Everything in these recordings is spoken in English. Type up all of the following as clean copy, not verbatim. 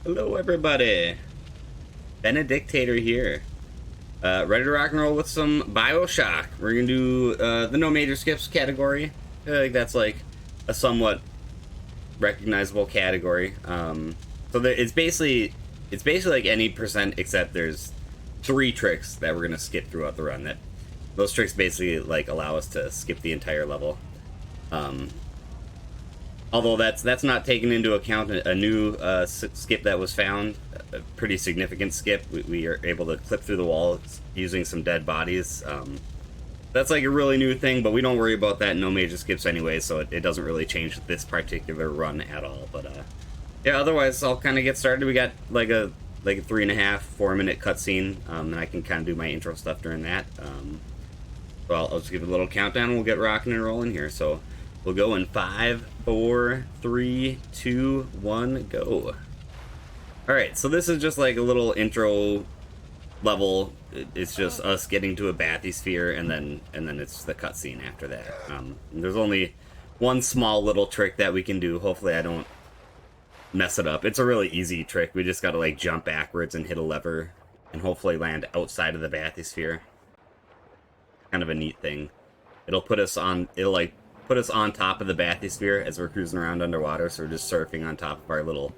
Hello, everybody. Benedictatorr here. Ready to rock and roll with some BioShock. We're gonna do the no major skips category. I feel like that's like a somewhat recognizable category. It's basically like any percent except there's 3 tricks that we're gonna skip throughout the run. That those tricks basically like allow us to skip the entire level. Although that's not taking into account a new skip that was found, a pretty significant skip. We are able to clip through the wall using some dead bodies. That's like a really new thing, but we don't worry about that in no major skips anyway, so it doesn't really change this particular run at all. But yeah, otherwise I'll kind of get started. We got like a 3.5-4 minute cutscene, and I can kind of do my intro stuff during that. So I'll just give it a little countdown and we'll get rocking and rolling here. So we'll go in 5, 4, 3, 2, 1, go. Alright, so this is just like a little intro level. It's just us getting to a bathysphere, and then it's the cutscene after that. There's only one small little trick that we can do. Hopefully I don't mess it up. It's a really easy trick. We just gotta like jump backwards and hit a lever and hopefully land outside of the bathysphere. Kind of a neat thing. It'll put us on top of the bathysphere as we're cruising around underwater, so we're just surfing on top of our little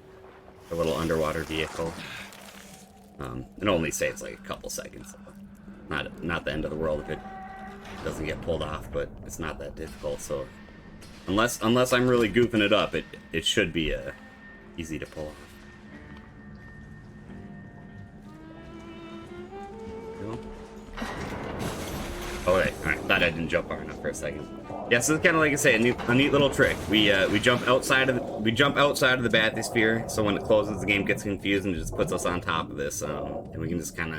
underwater vehicle. It only saves like a couple seconds, so not the end of the world if it doesn't get pulled off, but it's not that difficult. So unless I'm really goofing it up, it should be easy to pull off. Oh, okay. All right. Thought I didn't jump far enough for a second. Yeah, so it's kind of like I say, a neat little trick. We jump outside of the bathysphere, so when it closes, the game gets confused and it just puts us on top of this, and we can just kind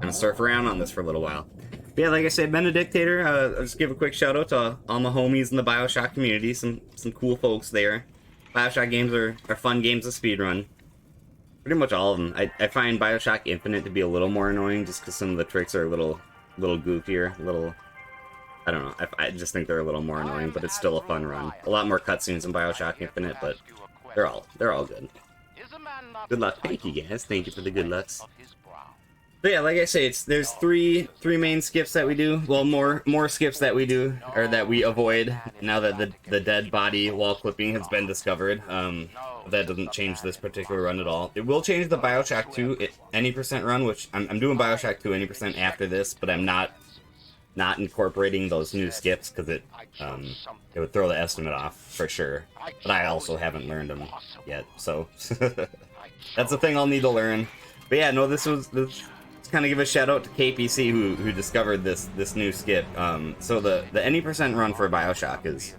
of surf around on this for a little while. But yeah, like I said, Benedictatorr. I'll just give a quick shout out to all my homies in the BioShock community. Some cool folks there. BioShock games are fun games to speedrun. Pretty much all of them. I find BioShock Infinite to be a little more annoying just because some of the tricks are a little goofier, I don't know. I just think they're a little more annoying, but it's still a fun run. A lot more cutscenes in BioShock Infinite, but they're all good. Good luck. Thank you guys. Thank you for the good lucks. But yeah, like I say, there's three main skips that we do. Well, more skips that we do, or that we avoid now that the dead body wall clipping has been discovered. That doesn't change this particular run at all. It will change the BioShock 2 any percent run, which I'm doing BioShock 2 any percent after this, but I'm not incorporating those new skips because it would throw the estimate off for sure. But I also haven't learned them yet, so that's the thing I'll need to learn. But yeah, no, this kind of give a shout out to KPC who discovered this new skip. So the any percent run for BioShock is,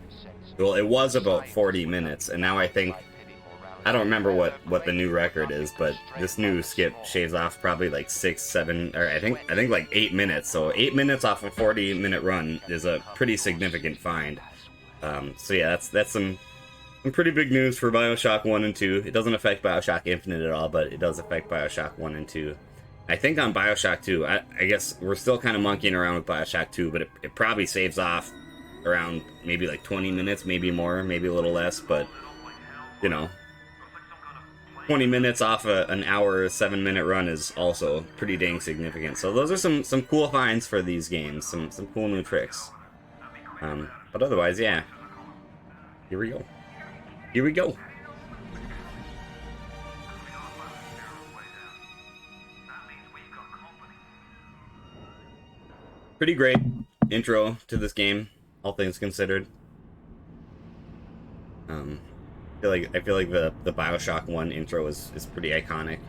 well, it was about 40 minutes, and now I don't remember what the new record is, but this new skip shaves off probably like 6, 7, or I think like 8 minutes. So 8 minutes off a 40-minute run is a pretty significant find. So yeah, that's some pretty big news for BioShock 1 and 2. It doesn't affect BioShock Infinite at all, but it does affect BioShock 1 and 2. I think on BioShock 2, I guess we're still kind of monkeying around with BioShock 2, but it probably saves off around maybe like 20 minutes, maybe more, maybe a little less, but you know, 20 minutes off an hour, 7-minute run is also pretty dang significant. So those are some cool finds for these games, some cool new tricks. But otherwise, yeah. Here we go. Here we go. Pretty great intro to this game, all things considered. I feel like the BioShock 1 intro is pretty iconic.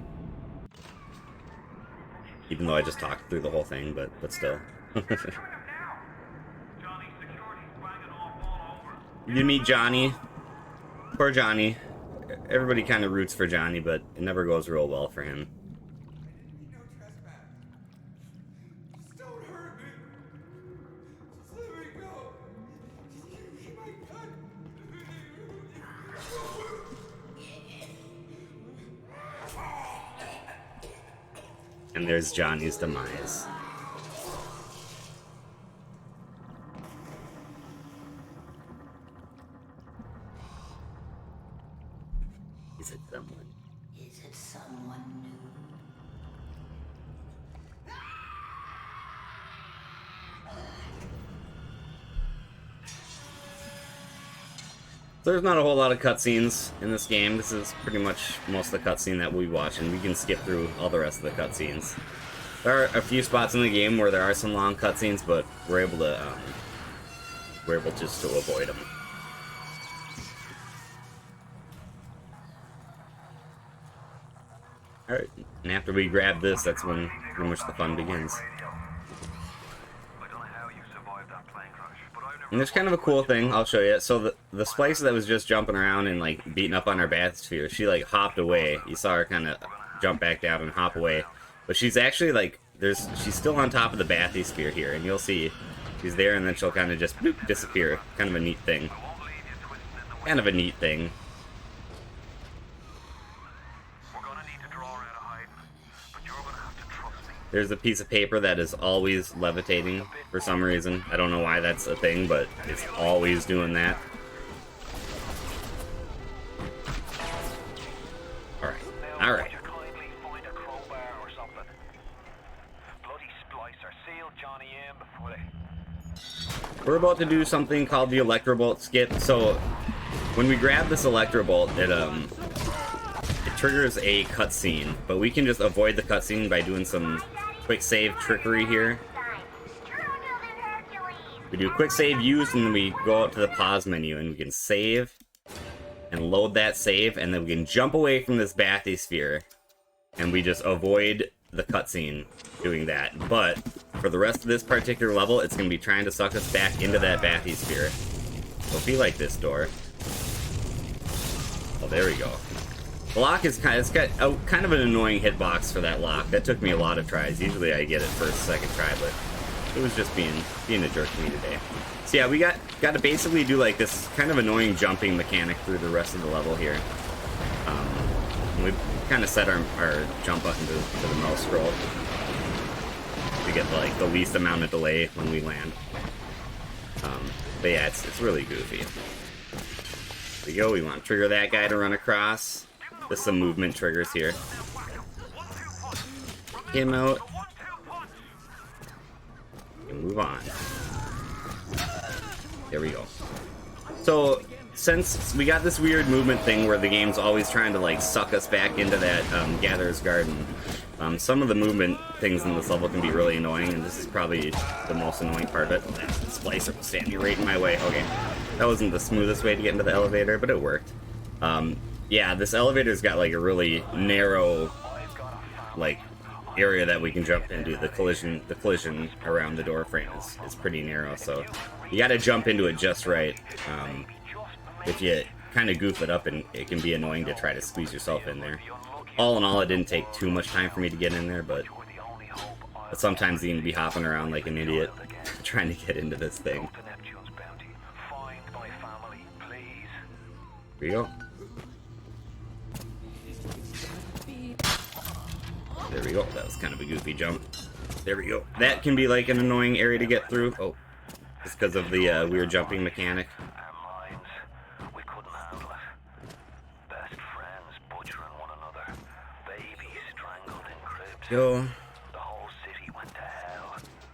Even though I just talked through the whole thing, but still. You meet Johnny. Poor Johnny. Everybody kind of roots for Johnny, but it never goes real well for him. And there's Johnny's demise. Is it someone? Is it someone new? So there's not a whole lot of cutscenes in this game. This is pretty much most of the cutscene that we watch, and we can skip through all the rest of the cutscenes. There are a few spots in the game where there are some long cutscenes, but we're able just to avoid them. Alright, and after we grab this, that's when pretty much the fun begins. And there's kind of a cool thing, I'll show you. So the splicer that was just jumping around and like beating up on our bathysphere, she like hopped away. You saw her kind of jump back down and hop away. But she's actually like, she's still on top of the bathysphere here, and you'll see she's there and then she'll kind of just bloop, disappear. Kind of a neat thing. Kind of a neat thing. There's a piece of paper that is always levitating for some reason. I don't know why that's a thing, but it's always doing that. Alright, alright. We're about to do something called the Electrobolt skip. So, when we grab this Electrobolt, it triggers a cutscene, but we can just avoid the cutscene by doing some quick save trickery here. We do quick save use, and then we go out to the pause menu, and we can save and load that save, and then we can jump away from this bathysphere, and we just avoid the cutscene doing that. But for the rest of this particular level, it's going to be trying to suck us back into that bathysphere. So if you like this door. Oh, there we go. The lock is it's got kind of an annoying hitbox for that lock. That took me a lot of tries. Usually I get it first, second try, but it was just being a jerk to me today. So yeah, we got to basically do like this kind of annoying jumping mechanic through the rest of the level here. We kind of set our jump button to the mouse scroll to get like the least amount of delay when we land. But yeah, it's really goofy. There we go. We want to trigger that guy to run across. There's some movement triggers here. Take him out. And move on. There we go. So, since we got this weird movement thing where the game's always trying to like suck us back into that Gatherer's Garden, some of the movement things in this level can be really annoying, and this is probably the most annoying part of it. That splicer was standing right in my way. Okay, that wasn't the smoothest way to get into the elevator, but it worked. Yeah, this elevator's got like a really narrow, like, area that we can jump into. The collision around the door frame is pretty narrow, so you gotta jump into it just right. If you kind of goof it up, and it can be annoying to try to squeeze yourself in there. All in all, it didn't take too much time for me to get in there, but sometimes you can be hopping around like an idiot trying to get into this thing. Here we go. There we go. That was kind of a goofy jump. There we go. That can be like an annoying area to get through. Oh, just because of the weird jumping mechanic. Go.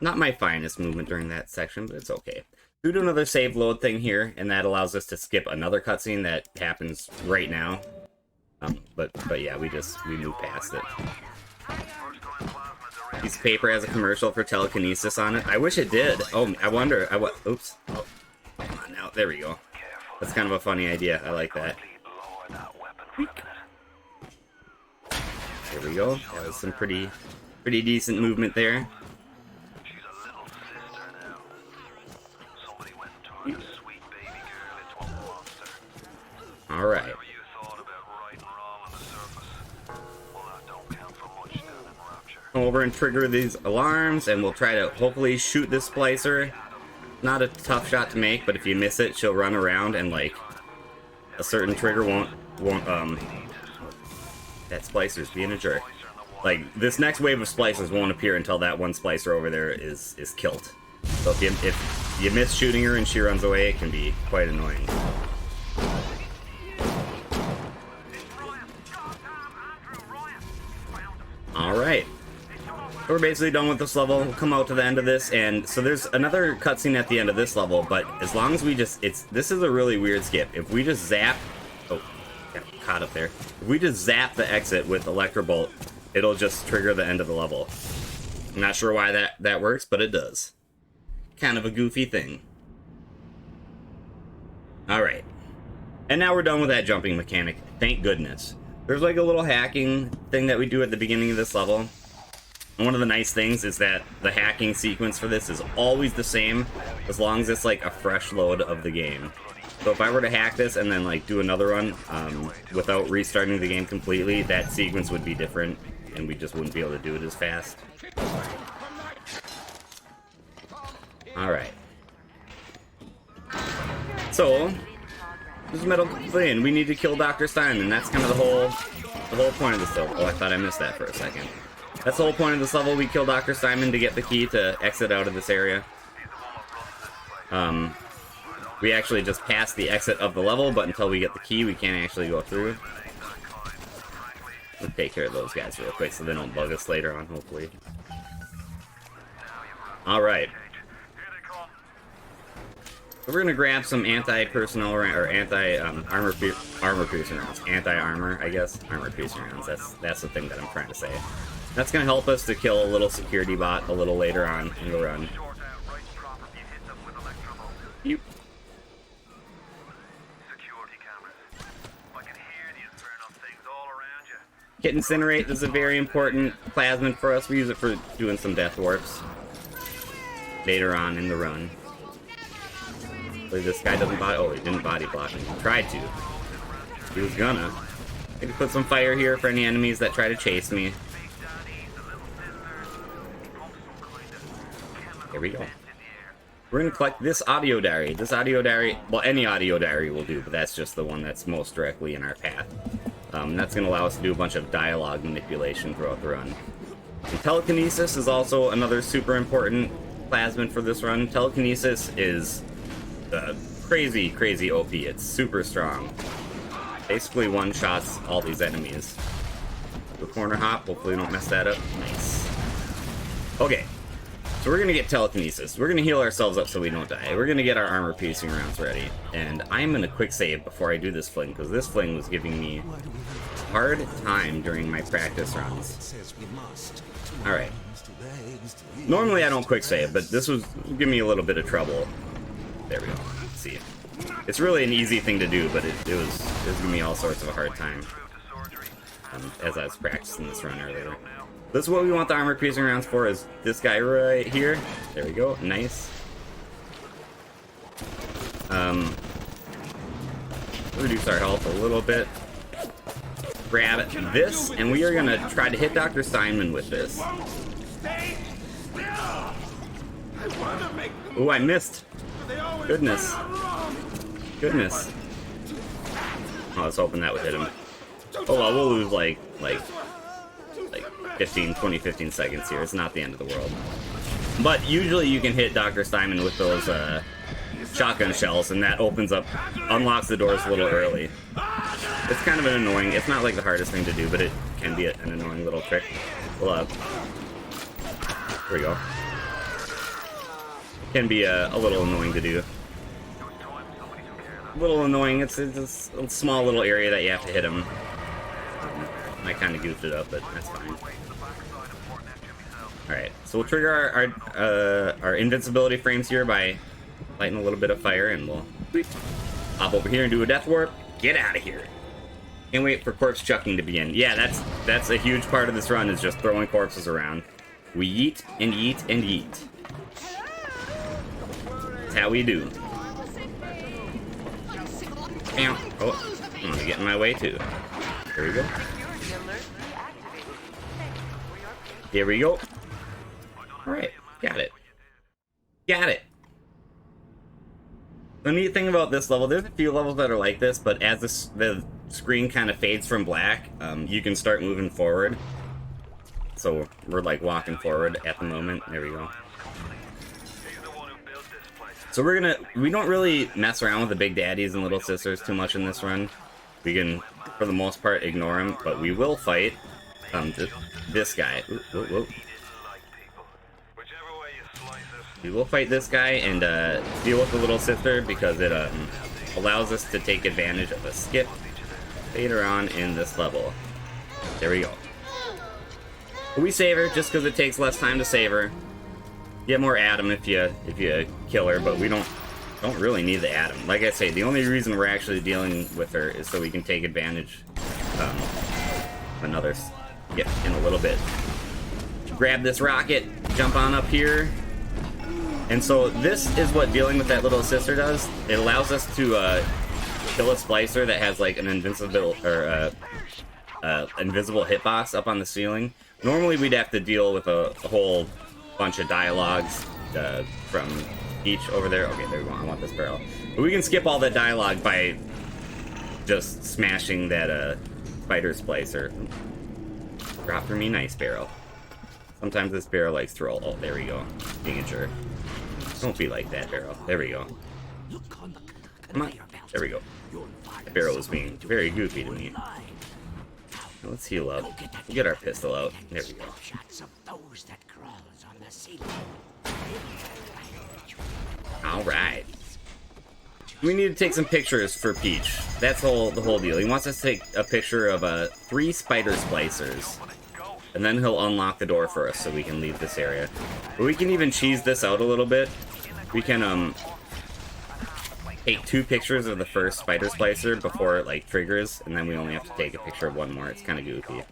Not my finest movement during that section, but it's okay. We do another save load thing here, and that allows us to skip another cutscene that happens right now. But yeah, we move past it. Piece of paper has a commercial for telekinesis on it. I wish it did. Oh, I wonder. Oops. Oh, come on now. There we go. That's kind of a funny idea. I like that. There we go. That was some pretty decent movement there. All right. Come over and trigger these alarms, and we'll try to hopefully shoot this splicer. Not a tough shot to make, but if you miss it, she'll run around and like a certain trigger won't that splicer's being a jerk. Like this next wave of splicers won't appear until that one splicer over there is killed. So if you miss shooting her and she runs away, it can be quite annoying. We're basically done with this level. We'll come out to the end of this, and so there's another cutscene at the end of this level, but as long as we just, this is a really weird skip. If we just zap, oh, got caught up there. If we just zap the exit with Electrobolt, it'll just trigger the end of the level. I'm not sure why that works, but it does. Kind of a goofy thing. Alright. And now we're done with that jumping mechanic. Thank goodness. There's like a little hacking thing that we do at the beginning of this level. And one of the nice things is that the hacking sequence for this is always the same, as long as it's like a fresh load of the game. So if I were to hack this and then like do another run without restarting the game completely, that sequence would be different, and we just wouldn't be able to do it as fast. Alright. So, this is Metal Plane. We need to kill Dr. Steinman. That's kind of the whole point of this level. Oh, I thought I missed that for a second. That's the whole point of this level. We kill Dr. Steinman to get the key to exit out of this area. We actually just passed the exit of the level, but until we get the key, we can't actually go through. We'll take care of those guys real quick so they don't bug us later on, hopefully. Alright. So we're gonna grab some anti-personnel or anti-armor piercing rounds. Anti-armor, I guess. Armor piercing rounds. That's the thing that I'm trying to say. That's gonna help us to kill a little security bot a little later on in the run. Yep. Hit Incinerate is a very important plasmid for us. We use it for doing some death warps later on in the run. Hopefully this guy doesn't body. Oh, he didn't body block me. He tried to. He was gonna. Maybe put some fire here for any enemies that try to chase me. Here we go. We're gonna collect this audio diary. This audio diary, well, any audio diary will do, but that's just the one that's most directly in our path. That's gonna allow us to do a bunch of dialogue manipulation throughout the run. And telekinesis is also another super important plasmid for this run. Telekinesis is crazy, crazy OP. It's super strong. Basically one-shots all these enemies. The corner hop, hopefully we don't mess that up. Nice. Okay. So we're gonna get telekinesis. We're gonna heal ourselves up so we don't die. We're gonna get our armor piercing rounds ready. And I'm gonna quick save before I do this fling, because this fling was giving me a hard time during my practice runs. Alright. Normally I don't quick save, but this was giving me a little bit of trouble. There we go. Let's see. It's really an easy thing to do, but it was giving me all sorts of a hard time as I was practicing this run earlier. This is what we want the armor piercing rounds for, is this guy right here. There we go. Nice. Reduce our health a little bit. Grab this, and we are going to try to hit Dr. Steinman with this. Ooh, I missed. Goodness. Goodness. Oh, I was hoping that would hit him. Oh, well, we'll lose like 15 seconds here. It's not the end of the world. But usually you can hit Dr. Steinman with those shotgun shells, and that unlocks the doors a little early. It's kind of an annoying, it's not like the hardest thing to do, but it can be an annoying little trick. Well, here we go. It can be a little annoying to do. A little annoying, it's a small little area that you have to hit him. I kind of goofed it up, but that's fine. Alright, so we'll trigger our invincibility frames here by lighting a little bit of fire, and we'll hop over here and do a death warp. Get out of here. Can't wait for corpse chucking to begin. Yeah, that's a huge part of this run, is just throwing corpses around. We yeet and yeet and yeet. That's how we do. Oh, I'm gonna get in my way too. Here we go. Here we go. Alright, got it. Got it. The neat thing about this level, there's a few levels that are like this, but as the screen kind of fades from black, you can start moving forward. So we're like walking forward at the moment. There we go. So we don't really mess around with the big daddies and little sisters too much in this run. We can, for the most part, ignore them, but we will fight this guy. Ooh, whoa, whoa. We will fight this guy and deal with the little sister because it allows us to take advantage of a skip later on in this level. There we go. We save her just because it takes less time to save her. Get more Adam if you kill her, but we don't really need the Adam. Like I say, the only reason we're actually dealing with her is so we can take advantage of another skip in a little bit. Grab this rocket, jump on up here. And so this is what dealing with that little sister does. It allows us to kill a splicer that has like an invisible hitbox up on the ceiling. Normally we'd have to deal with a whole bunch of dialogues from each over there. Okay, there we go. I want this barrel. But we can skip all that dialogue by just smashing that spider splicer. Drop for me, nice barrel. Sometimes this barrel likes to roll. Oh, there we go. Being a jerk. Don't be like that, barrel. There we go. Come on. There we go. The barrel was being very goofy to me. Let's heal up. We'll get our pistol out. There we go. Alright. We need to take some pictures for Peach. That's the whole deal. He wants us to take a picture of 3 spider splicers. And then he'll unlock the door for us so we can leave this area. But we can even cheese this out a little bit. We can take 2 pictures of the first spider splicer before it like triggers, and then we only have to take a picture of 1 more. It's kind of goofy.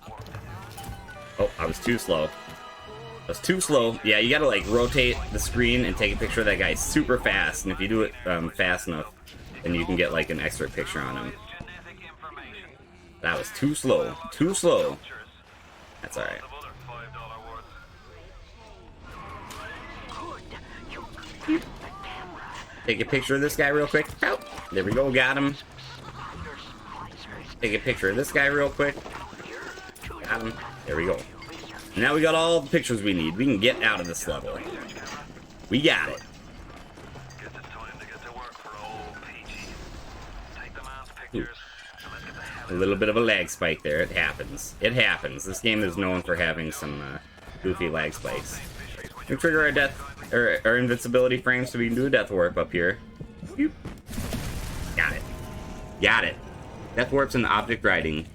Oh, I was too slow. I was too slow. Yeah, you gotta like rotate the screen and take a picture of that guy super fast, and if you do it fast enough, then you can get like an extra picture on him. That was too slow. Too slow. That's alright. Take a picture of this guy real quick. Oh, there we go, got him. Take a picture of this guy real quick. Got him. There we go. Now we got all the pictures we need. We can get out of this level. We got it. Ooh. A little bit of a lag spike there. It happens. It happens. This game is known for having some goofy lag spikes. We trigger our death or our invincibility frames so we can do a death warp up here. Got it. Got it. Death warp's an object riding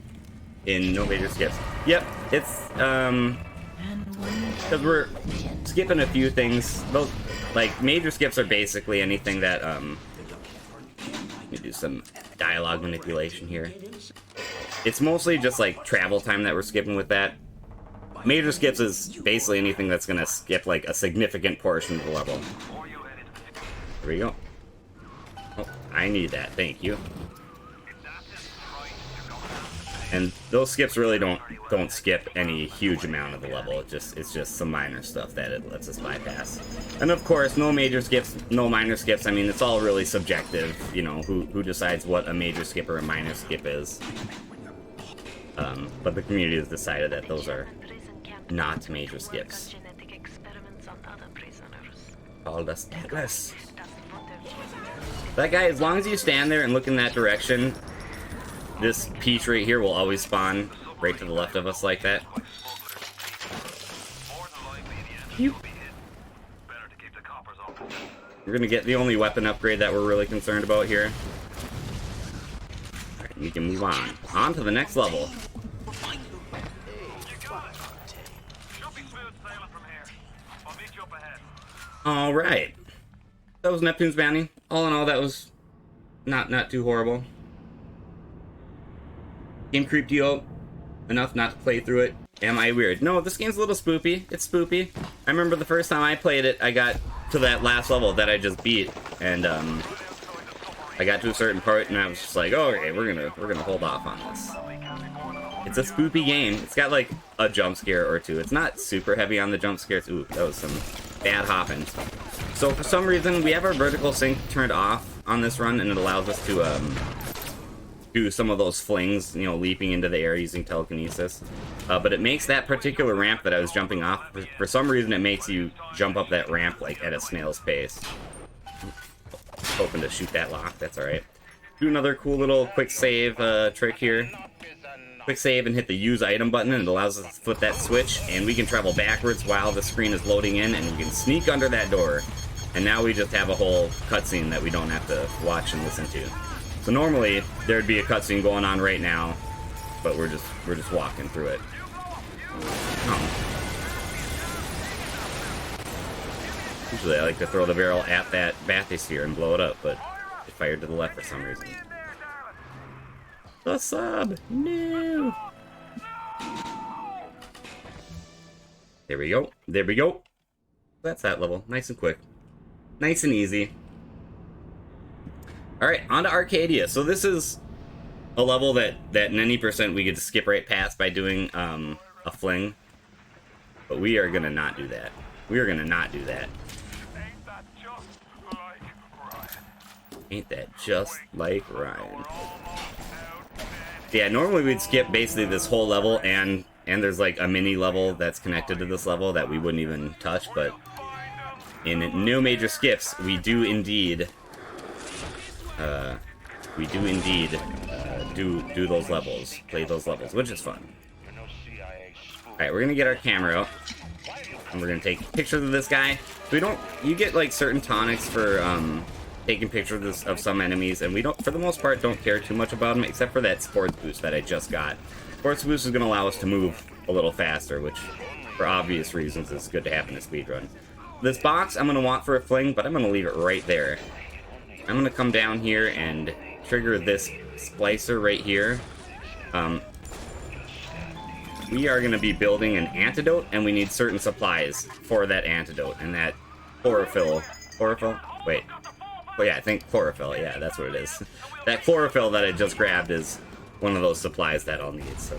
in no major skips. Yep, it's because we're skipping a few things. Those like major skips are basically anything that let me do some dialogue manipulation here. It's mostly just like travel time that we're skipping with that. Major skips is basically anything that's gonna skip like a significant portion of the level. Here we go. Oh, I need that, thank you. And those skips really don't skip any huge amount of the level. It's just some minor stuff that it lets us bypass. And of course, no major skips, no minor skips. I mean, it's all really subjective. You know, who decides what a major skip or a minor skip is. But the community has decided that those are not major skips. Called us Atlas. That guy, as long as you stand there and look in that direction, this Peach right here will always spawn right to the left of us like that. We're gonna get the only weapon upgrade that we're really concerned about here. Alright, we can move on. On to the next level. Alright. That was Neptune's Bounty. All in all, that was not too horrible. Game creeped you out enough not to play through it. Am I weird? No, this game's a little spoopy. It's spoopy. I remember the first time I played it, I got to that last level that I just beat, and I got to a certain part, and I was just like, oh, okay, we're gonna hold off on this. It's a spoopy game. It's got like a jump scare or two. It's not super heavy on the jump scares. Ooh, that was some bad hopping. So for some reason, we have our vertical sync turned off on this run, and it allows us to do some of those flings, you know, leaping into the air using telekinesis. But it makes that particular ramp that I was jumping off, for some reason it makes you jump up that ramp like at a snail's pace. Hoping to shoot that lock, that's alright. Do another cool little quick save trick here. Quick save and hit the use item button, and it allows us to flip that switch, and we can travel backwards while the screen is loading in, and we can sneak under that door And now we just have a whole cutscene that we don't have to watch and listen to. So normally there'd be a cutscene going on right now, but we're just walking through it. Oh. Usually I like to throw the barrel at that bathysphere and blow it up, but it fired to the left for some reason. The sub! No! There we go. There we go. That's that level. Nice and quick. Nice and easy. Alright, on to Arcadia. So this is a level that 90% we get to skip right past by doing a fling. But we are gonna not do that. We are gonna not do that. Ain't that just like Ryan? Yeah, normally we'd skip basically this whole level, and there's like a mini level that's connected to this level that we wouldn't even touch, but in no major skips, we do indeed do those levels, play those levels, which is fun. Alright, we're gonna get our camera out, and we're gonna take pictures of this guy. You get like certain tonics for taking pictures of some enemies, and we don't, for the most part, don't care too much about them, except for that sports boost that I just got. Sports boost is gonna allow us to move a little faster, which, for obvious reasons, is good to have in a speedrun. This box I'm gonna want for a fling, but I'm gonna leave it right there. I'm gonna come down here and trigger this splicer right here. We are gonna be building an antidote, and we need certain supplies for that antidote, and that chlorophyll, wait. Oh yeah, I think chlorophyll, yeah, that's what it is. That chlorophyll that I just grabbed is one of those supplies that I'll need, so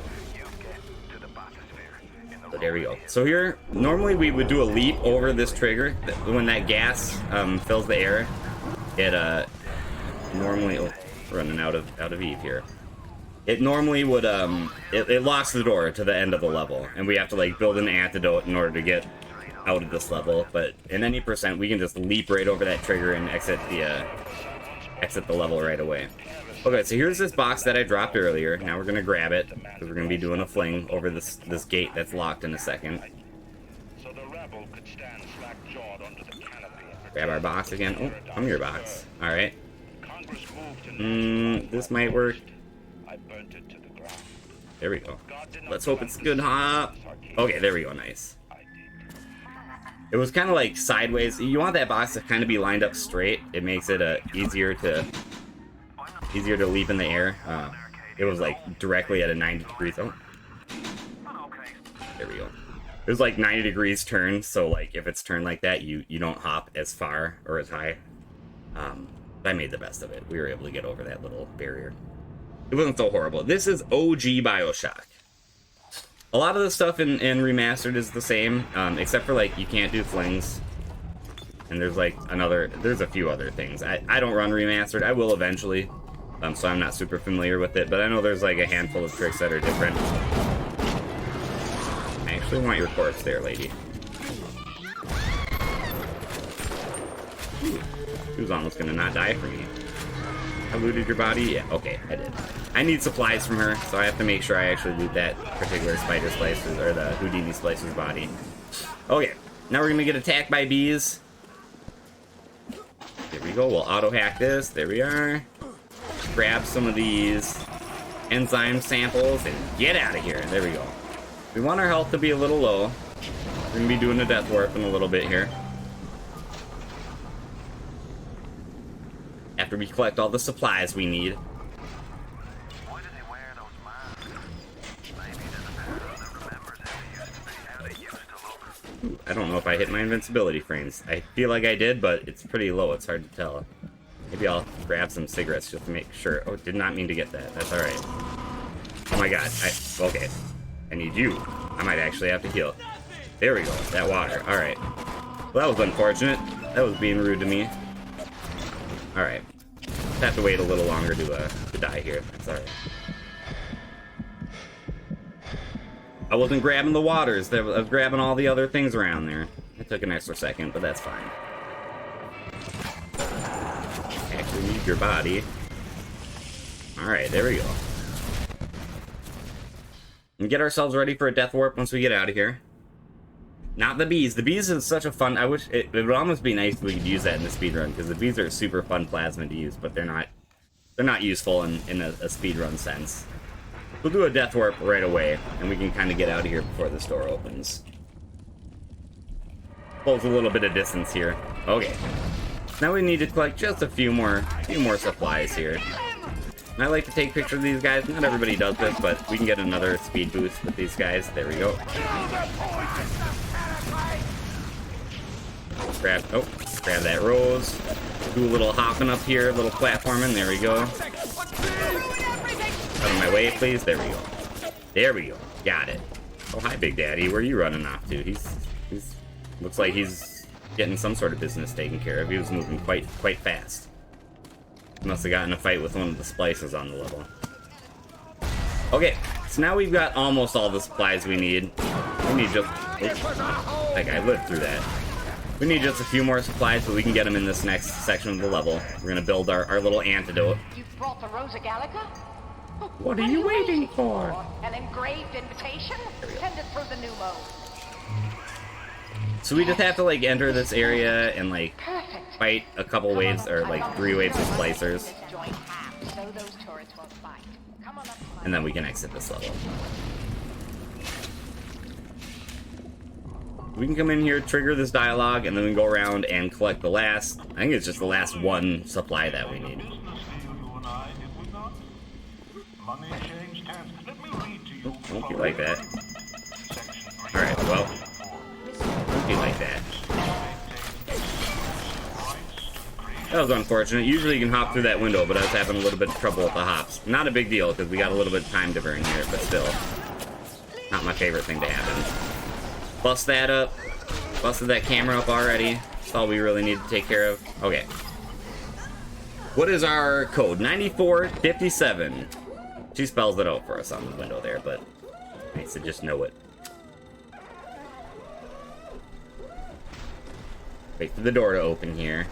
there we go. So here, normally we would do a leap over this trigger. When that gas fills the air, it normally, oh, running out of Eve here. It normally would, it locks the door to the end of the level, and we have to like build an antidote in order to get out of this level, but in any percent we can just leap right over that trigger and exit the level right away. Okay, so here's this box that I dropped earlier. Now we're gonna grab it, because we're gonna be doing a fling over this gate that's locked in a second. Grab our box again. Oh, come your box. Alright. This might work. There we go. Let's hope it's good, huh? Okay, there we go, nice. It was kind of like sideways. You want that box to kind of be lined up straight. It makes it easier to leap in the air. It was like directly at a 90 degrees. Oh, there we go. It was like 90 degrees turn, so like if it's turned like that, you don't hop as far or as high. But I made the best of it. We were able to get over that little barrier. It wasn't so horrible. This is OG BioShock. A lot of the stuff in Remastered is the same, except for, like, you can't do flings. And there's, like, there's a few other things. I don't run Remastered. I will eventually, so I'm not super familiar with it. But I know there's, like, a handful of tricks that are different. I actually want your corpse there, lady. She was almost gonna not die for me. I looted your body? Yeah, okay, I did. I need supplies from her, so I have to make sure I actually loot that particular spider slicer's, or the Houdini slicer's body. Okay, now we're gonna get attacked by bees. There we go, we'll auto-hack this, there we are. Grab some of these enzyme samples and get out of here, there we go. We want our health to be a little low. We're gonna be doing a death warp in a little bit here. After we collect all the supplies we need. Ooh, I don't know if I hit my invincibility frames. I feel like I did, but it's pretty low. It's hard to tell. Maybe I'll grab some cigarettes just to make sure. Oh, did not mean to get that. That's alright. Oh my god. Okay. I need you. I might actually have to heal. There we go. That water. Alright. Well, that was unfortunate. That was being rude to me. Alright. Have to wait a little longer to die here. That's alright. I wasn't grabbing the waters. I was grabbing all the other things around there. It took an extra second, but that's fine. Actually need your body. Alright, there we go. And get ourselves ready for a death warp once we get out of here. Not the bees. The bees is such a fun... I wish... It would almost be nice if we could use that in the speedrun, because the bees are a super fun plasmid to use, but they're not useful in a speedrun sense. We'll do a death warp right away, and we can kind of get out of here before this door opens. Pulls a little bit of distance here. Okay. Now we need to collect just a few more supplies here. And I like to take pictures of these guys. Not everybody does this, but we can get another speed boost with these guys. There we go. Grab that rose. Do a little hopping up here, a little platforming. There we go. Out of my way, please. There we go. There we go. Got it. Oh, hi, Big Daddy. Where are you running off to? He's looks like he's getting some sort of business taken care of. He was moving quite fast. He must have gotten in a fight with one of the splicers on the level. Okay, so now we've got almost all the supplies we need. We need just... Oops, that guy lived through that. We need just a few more supplies, but we can get them in this next section of the level. We're gonna build our little antidote. You brought the Rosa Gallica? What are you waiting for? An engraved invitation? Send it through the new mode. So we just have to, like, enter this area and, like, fight a couple waves, or, like, 3 waves of splicers. And then we can exit this level. We can come in here, trigger this dialogue, and then we can go around and collect the last... I think it's just the last one supply that we need. Oh, won't be like that. Alright, well... Won't be like that. That was unfortunate. Usually you can hop through that window, but I was having a little bit of trouble with the hops. Not a big deal, because we got a little bit of time to burn here, but still. Not my favorite thing to happen. Bust that up. Busted that camera up already. That's all we really need to take care of. Okay. What is our code? 9457. She spells it out for us on the window there, but nice to just know it. Wait for the door to open here.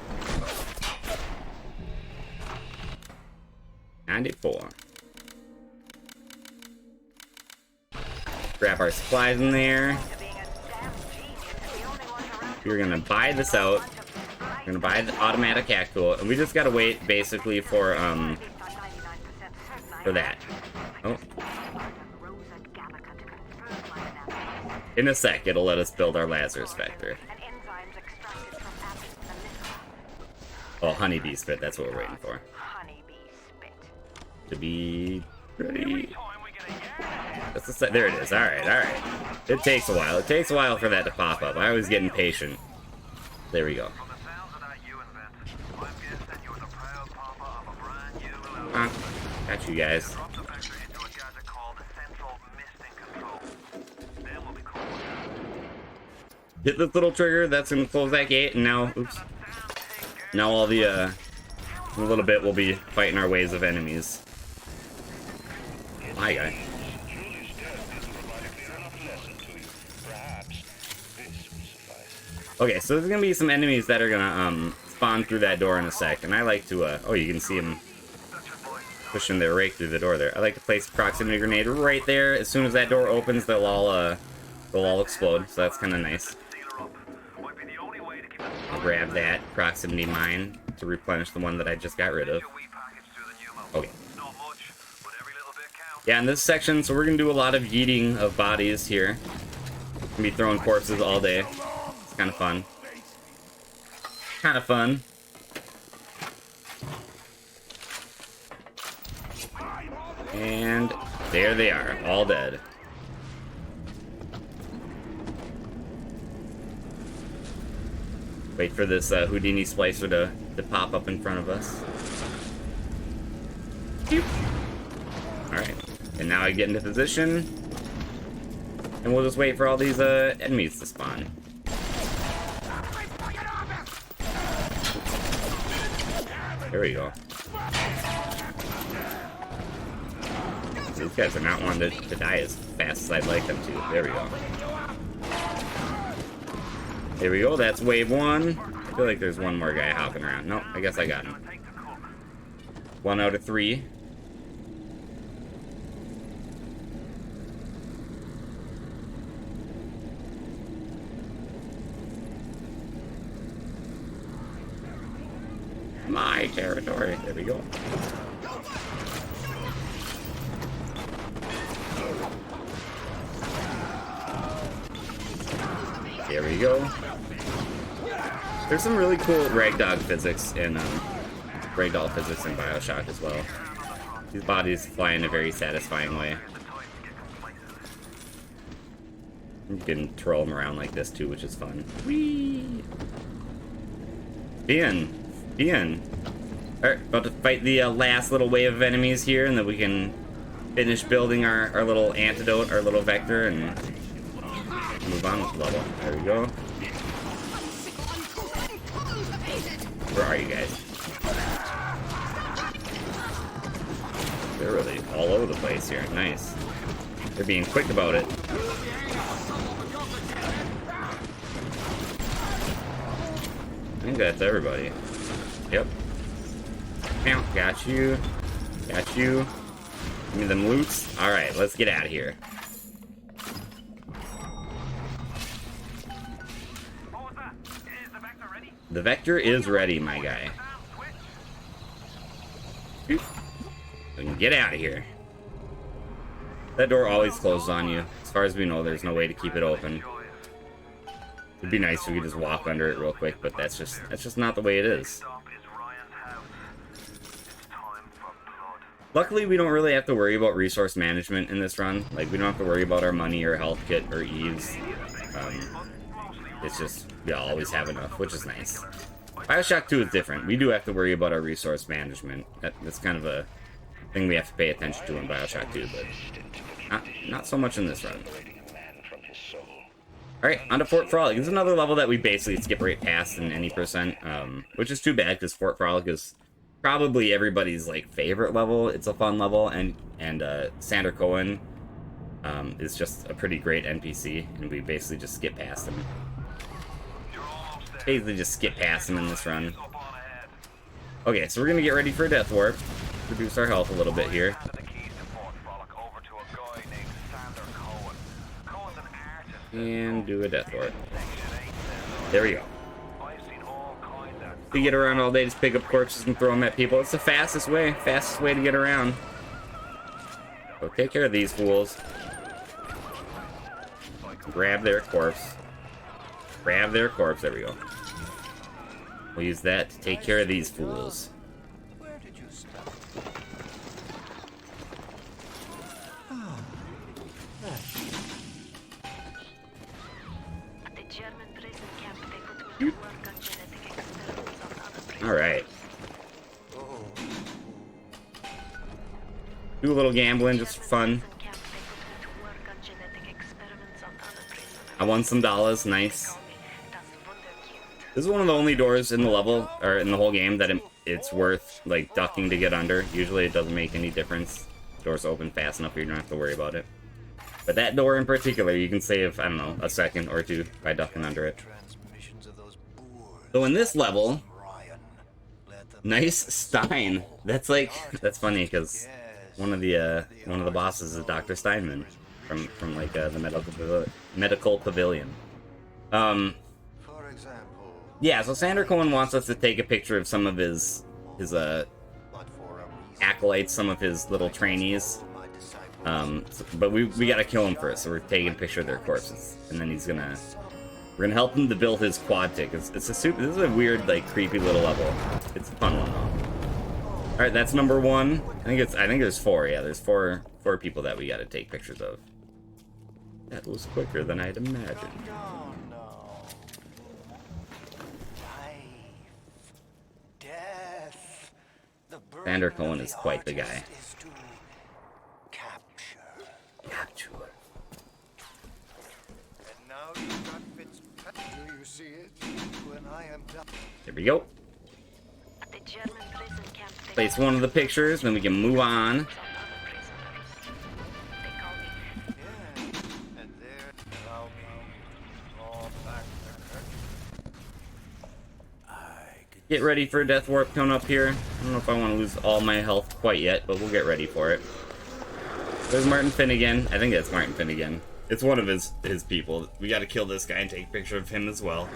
94. Grab our supplies in there. We're gonna buy this out. We're gonna buy the automatic hack tool, and we just gotta wait basically for that. Oh. In a sec, it'll let us build our Lazarus Vector. Oh, honeybee spit, that's what we're waiting for. To be ready. That's a set. There it is. Alright. It takes a while. It takes a while for that to pop up. I was getting patient. There we go. Got you guys. Hit this little trigger, that's gonna close that gate, and now, oops. Now all the, in a little bit we'll be fighting our waves of enemies. Hi, guy. Okay, so there's gonna be some enemies that are gonna, spawn through that door in a sec, and I like to, oh, you can see them pushing their rake through the door there. I like to place a proximity grenade right there. As soon as that door opens, they'll all explode, so that's kind of nice. I'll grab that proximity mine to replenish the one that I just got rid of. Okay. Yeah, in this section, so we're gonna do a lot of yeeting of bodies here. Gonna be throwing corpses all day. It's kind of fun. Kind of fun. And there they are, all dead. Wait for this Houdini splicer to pop up in front of us. Alright, and now I get into position. And we'll just wait for all these enemies to spawn. There we go. These guys are not wanting to die as fast as I'd like them to. There we go. There we go, that's wave 1. I feel like there's one more guy hopping around. Nope, I guess I got him. 1 out of 3. go. There we go. There's some really cool ragdoll physics in BioShock as well. These bodies fly in a very satisfying way. You can twirl them around like this too, which is fun. Whee! Bien. Alright, about to fight the last little wave of enemies here, and then we can finish building our little antidote, our little vector, and move on with the level. There we go. Where are you guys? They're really all over the place here. Nice. They're being quick about it. I think that's everybody. Yep. Got you. Got you. Give me them loots. Alright, let's get out of here. The vector is ready, my guy. We can get out of here. That door always closes on you. As far as we know, there's no way to keep it open. It'd be nice if we could just walk under it real quick, but that's just not the way it is. Luckily, we don't really have to worry about resource management in this run. Like, we don't have to worry about our money or health kit or ease. It's just, we always have enough, which is nice. BioShock 2 is different. We do have to worry about our resource management. That's kind of a thing we have to pay attention to in BioShock 2, but not so much in this run. Alright, on to Fort Frolic. This is another level that we basically skip right past in any percent, which is too bad, because Fort Frolic is probably everybody's, like, favorite level. It's a fun level, and Sander Cohen is just a pretty great NPC, and we basically just skip past him. Basically just skip past him in this run. Okay, so we're gonna get ready for a death warp. Reduce our health a little bit here. And do a death warp. There we go. If you get around all day, just pick up corpses and throw them at people. It's the fastest way to get around. So take care of these fools. Grab their corpse. Grab their corpse. There we go. We'll use that to take care of these fools. Where did you stop? At the German prison camp, they put me to work on genetic experiments on other prisoners. Alright. Do a little gambling just for fun. I won some dollars, nice. This is one of the only doors in the level, or in the whole game, that it's worth, like, ducking to get under. Usually it doesn't make any difference. Doors open fast enough where you don't have to worry about it. But that door in particular, you can save, I don't know, a second or two by ducking under it. So in this level, nice Stein. That's like, that's funny, because one of the bosses is Dr. Steinman from like the medical pavilion. Yeah, so Sander Cohen wants us to take a picture of some of his acolytes, some of his little trainees. But we gotta kill him first, so we're taking a picture of their corpses, and then we're gonna help him to build his quad tick. This is a weird, like, creepy little level. It's a fun one though. All right, that's number one. I think there's four. Yeah, there's four people that we gotta take pictures of. That was quicker than I'd imagined. Sander Cohen is quite the guy. Capture. There we go. Place one of the pictures, then we can move on. Get ready for a death warp coming up here. I don't know if I want to lose all my health quite yet, but we'll get ready for it. There's Martin Finnegan. I think that's Martin Finnegan. It's one of his people. We gotta kill this guy and take a picture of him as well.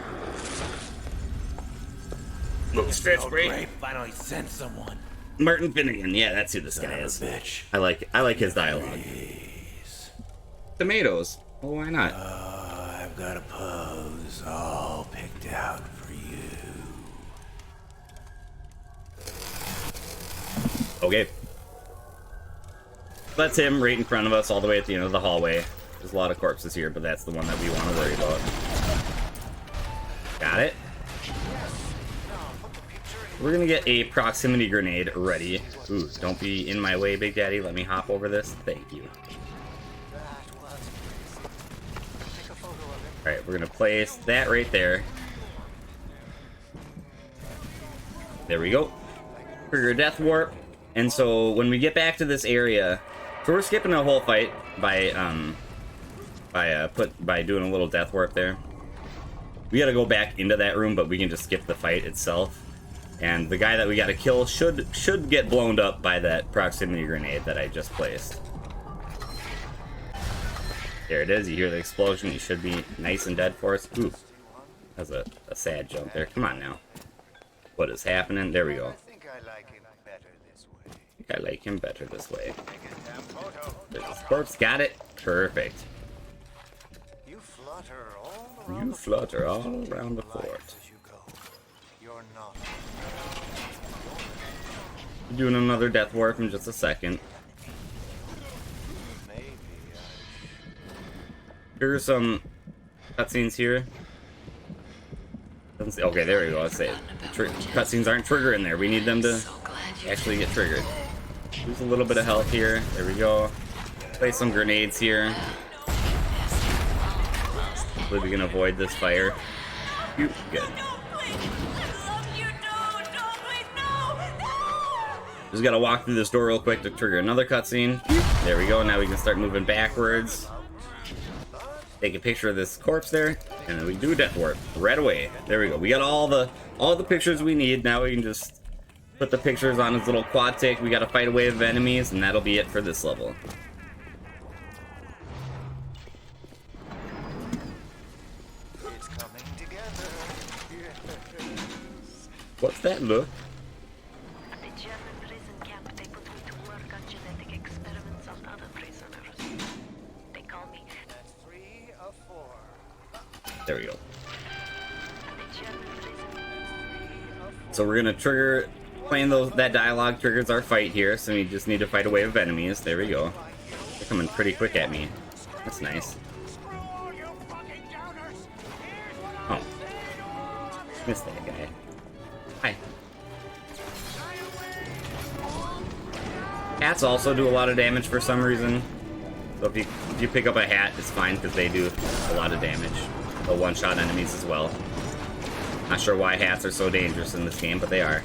Move, stretch, break. Finally sent someone. Martin Finnegan. Yeah, that's who this guy is. Bitch. I like his dialogue. Tomatoes. Well, why not? I've got a pose all picked out for you. Okay. That's him right in front of us all the way at the end of the hallway. There's a lot of corpses here, but that's the one that we want to worry about. Got it. We're gonna get a proximity grenade ready. Ooh, don't be in my way, Big Daddy. Let me hop over this. Thank you. Alright, we're gonna place that right there. There we go. Trigger Death Warp. And so when we get back to this area, so we're skipping a whole fight by doing a little Death Warp there. We gotta go back into that room, but we can just skip the fight itself. And the guy that we gotta kill should get blown up by that proximity grenade that I just placed. There it is. You hear the explosion. He should be nice and dead for us. Ooh, that's a sad jump there. Come on now. What is happening? There we go. I think I like him better this way. I think I like him better this way. Take a damn photo. There's his corpse. Got it. Perfect. You flutter all around You the flutter all around the fort. lights as you go. You're not. Doing another Death Warp in just a second. Maybe Here's some cutscenes here. Doesn't say, okay, there we go. Let's say cutscenes aren't triggering there. We need them to actually get triggered. Lose a little bit of health here. There we go. Place some grenades here. Hopefully we can avoid this fire. Good. Just gotta walk through this door real quick to trigger another cutscene. There we go. Now we can start moving backwards. Take a picture of this corpse there, and then we do Death Warp right away. There we go. We got all the pictures we need. Now we can just put the pictures on his little quad tick. We gotta fight a wave of enemies, and that'll be it for this level. it's coming together. What's that look? At the German prison camp, they put me to work on genetic experiments on other prisoners. They call me That's 3 of 4. There we go. at the German prison. So we're gonna trigger, playing that dialogue triggers our fight here, so we just need to fight a wave of enemies. There we go. They're coming pretty quick at me. That's nice. Oh. Missed that guy. Hi. Hats also do a lot of damage for some reason. So if you pick up a hat, it's fine because they do a lot of damage. They'll one-shot enemies as well. Not sure why hats are so dangerous in this game, but they are.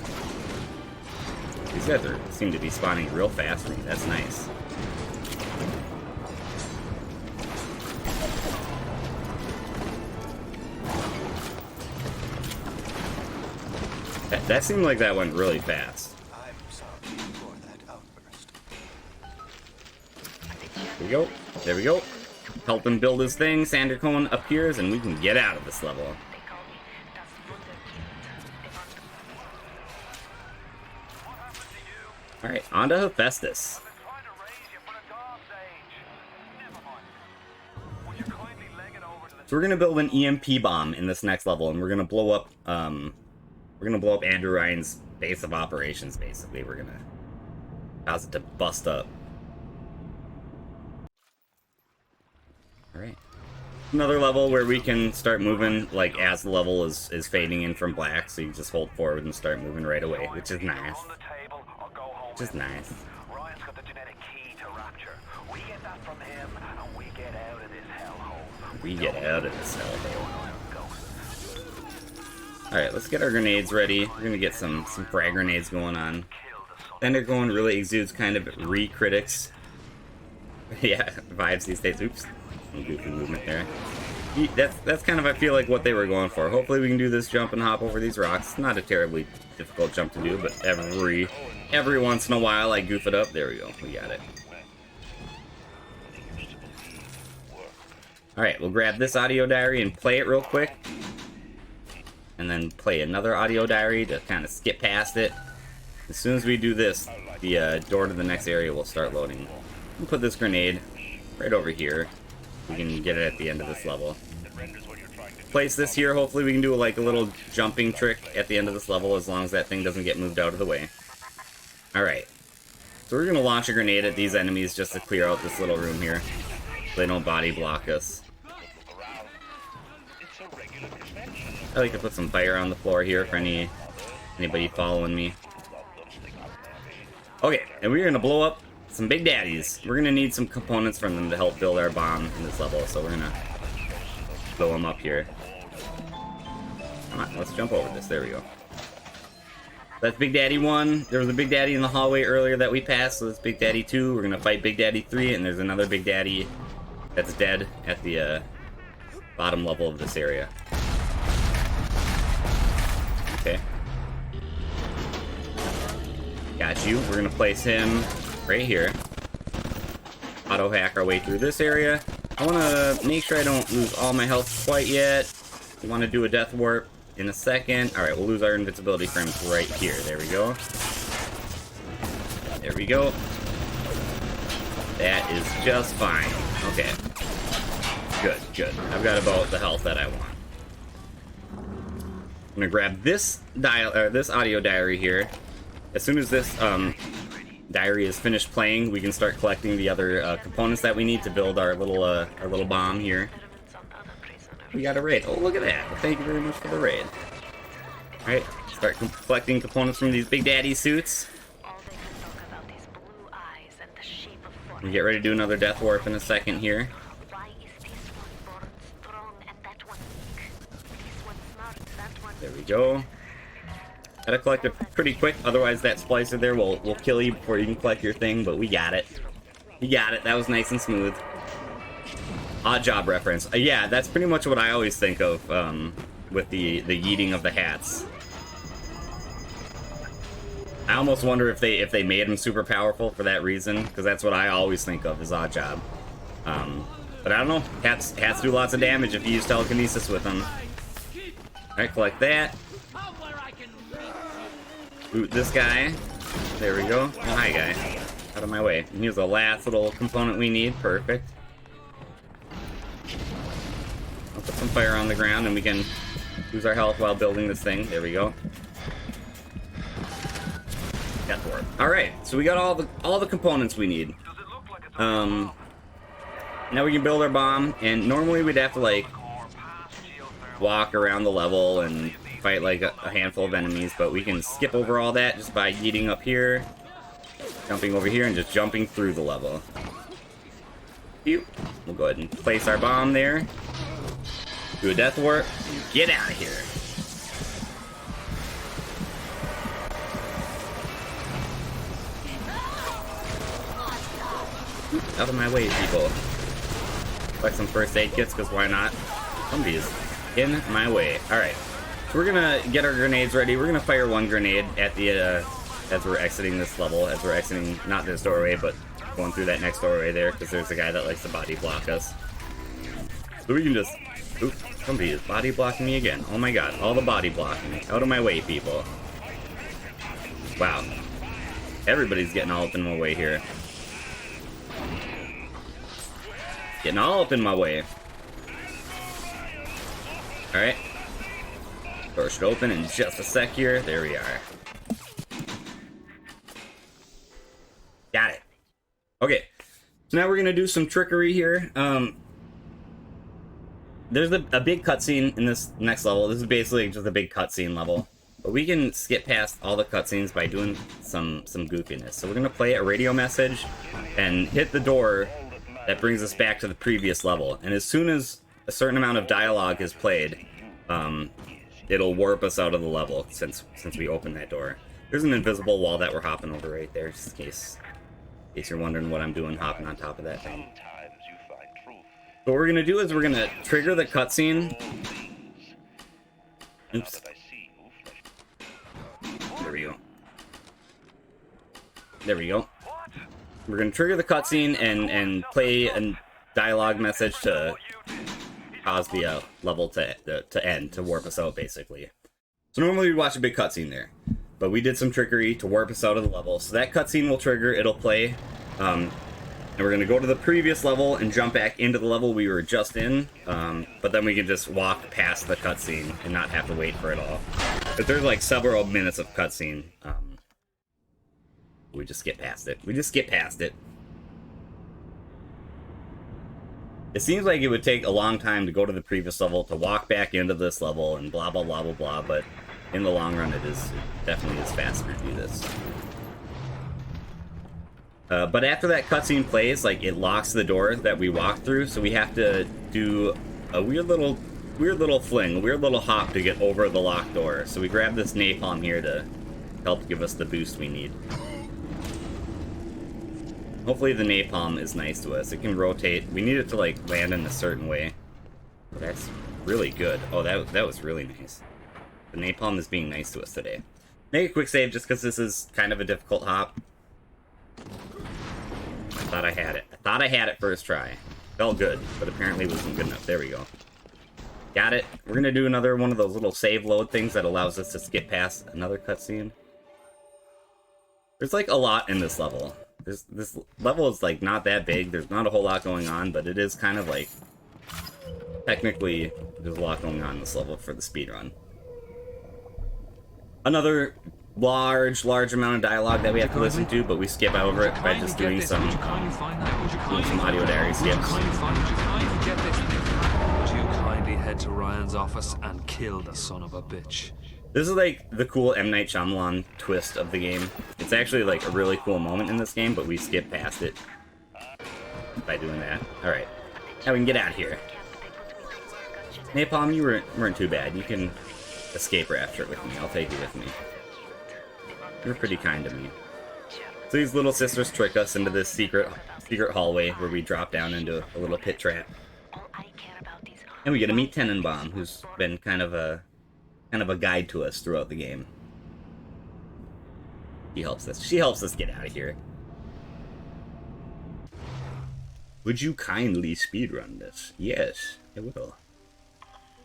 These guys seem to be spawning real fast for me. That's nice. That seemed like that went really fast. I'm sorry for that outburst. There we go. There we go. Help him build his thing. Sander Cone appears, and we can get out of this level. They call me Das Wunderkind. They want Alright, on to Hephaestus. So we're gonna build an EMP bomb in this next level, and we're gonna blow up Andrew Ryan's base of operations, basically. We're gonna cause it to bust up. Alright. Another level where we can start moving, like, as the level is fading in from black, so you just hold forward and start moving right away, which is nice. Which is nice. Ryan's got the genetic key to rapture. We get that from him, and we get out of this hellhole. We get out of this hellhole. Alright, let's get our grenades ready. We're gonna get some frag grenades going on. Thunder going really exudes kind of re-critics. Yeah, vibes these days. Oops. Some goofy movement there. That's kind of, I feel like, what they were going for. Hopefully we can do this jump and hop over these rocks. It's not a terribly difficult jump to do, but every once in a while I goof it up. There we go. We got it. Alright, we'll grab this audio diary and play it real quick. And then play another audio diary to kind of skip past it. As soon as we do this, the door to the next area will start loading. We'll put this grenade right over here. We can get it at the end of this level. Place this here. Hopefully we can do like a little jumping trick at the end of this level as long as that thing doesn't get moved out of the way. Alright. So we're going to launch a grenade at these enemies just to clear out this little room here. So they don't body block us. I like to put some fire on the floor here for anybody following me. Okay, and we're going to blow up some big daddies. We're going to need some components from them to help build our bomb in this level, so we're going to blow them up here. Come on, let's jump over this. There we go. That's Big Daddy 1. There was a Big Daddy in the hallway earlier that we passed, so that's Big Daddy 2. We're going to fight Big Daddy 3, and there's another Big Daddy that's dead at the bottom level of this area. Okay. Got you. We're going to place him right here. Auto hack our way through this area. I want to make sure I don't lose all my health quite yet. We want to do a death warp in a second. Alright, we'll lose our invincibility frames right here. There we go. There we go. That is just fine. Okay. Good, good. I've got about the health that I want. I'm gonna grab this this audio diary here. As soon as this diary is finished playing, we can start collecting the other components that we need to build our little bomb here. We got a raid. Oh, look at that. Well, thank you very much for the raid. Alright, start collecting components from these Big Daddy suits. We get ready to do another death warp in a second here. There we go. Gotta collect it pretty quick, otherwise that splicer there will kill you before you can collect your thing, but we got it. You got it. That was nice and smooth. Odd Job reference. Yeah, that's pretty much what I always think of with the yeeting of the hats. I almost wonder if they made him super powerful for that reason, because that's what I always think of as Odd Job. But I don't know. Hats do lots of damage if you use telekinesis with them. Alright, collect that. Boot this guy. There we go. Oh, hi, guy. Out of my way. And here's the last little component we need. Perfect. I'll put some fire on the ground and we can lose our health while building this thing. There we go. Death warp. Alright, so we got all the components we need. Now we can build our bomb, and normally we'd have to like walk around the level and fight like a handful of enemies, but we can skip over all that just by yeeting up here, jumping over here, and just jumping through the level. We'll go ahead and place our bomb there. Do a death warp. Get out of here. Out of my way, people. Collect some first aid kits, because why not? Zombies. In my way. Alright. So we're gonna get our grenades ready. We're gonna fire one grenade at the, as we're exiting this level. As we're exiting, not this doorway, but going through that next doorway there, because there's a guy that likes to body block us. So we can just... Oop, somebody is body blocking me again. Oh my god, all the body blocking. Out of my way, people. Wow. Everybody's getting all up in my way here. Getting all up in my way. Alright. Door should open in just a sec here. There we are. Got it. Okay. So now we're going to do some trickery here. There's a big cutscene in this next level. This is basically just a big cutscene level. But we can skip past all the cutscenes by doing some goofiness. So we're going to play a radio message and hit the door that brings us back to the previous level. And as soon as a certain amount of dialogue is played, it'll warp us out of the level since we opened that door. There's an invisible wall that we're hopping over right there, just in case you're wondering what I'm doing hopping on top of that thing. So what we're gonna do is we're gonna trigger the cutscene. Oops. There we go. There we go. We're gonna trigger the cutscene and play a dialogue message to cause the level to end, to warp us out, basically. So normally we watch a big cutscene there. but we did some trickery to warp us out of the level. So that cutscene will trigger, it'll play, and we're going to go to the previous level and jump back into the level we were just in, but then we can just walk past the cutscene and not have to wait for it all. But there's like several minutes of cutscene. We just skip past it. We just skip past it. It seems like it would take a long time to go to the previous level, to walk back into this level, and blah, blah, blah, blah, blah, but in the long run, it definitely is faster to do this. But after that cutscene plays, like, it locks the door that we walked through, so we have to do a weird little fling, a weird little hop to get over the locked door. So we grab this napalm here to help give us the boost we need. Hopefully the napalm is nice to us. It can rotate. We need it to, like, land in a certain way. That's really good. Oh, that was really nice. The napalm is being nice to us today. Make a quick save just because this is kind of a difficult hop. I thought I had it. I thought I had it first try. Felt good, but apparently wasn't good enough. There we go. Got it. We're gonna do another one of those little save load things that allows us to skip past another cutscene. There's, like, a lot in this level. This level is, like, not that big. There's not a whole lot going on, but it is kind of, like, technically, there's a lot going on in this level for the speedrun. Another large amount of dialogue that we have to listen to, but we skip over it by just doing some audio diary skips. Would you kindly head to Ryan's office and kill the son of a bitch? This is, like, the cool M. Night Shyamalan twist of the game. It's actually, like, a really cool moment in this game, but we skip past it by doing that. Alright. Now we can get out of here. Napalm, you weren't too bad. You can escape rapture with me. I'll take you with me. You're pretty kind to me. So these little sisters trick us into this secret hallway where we drop down into a little pit trap. And we get to meet Tenenbaum, who's been kind of a guide to us throughout the game. She helps us get out of here. Would you kindly speedrun this? Yes, I will.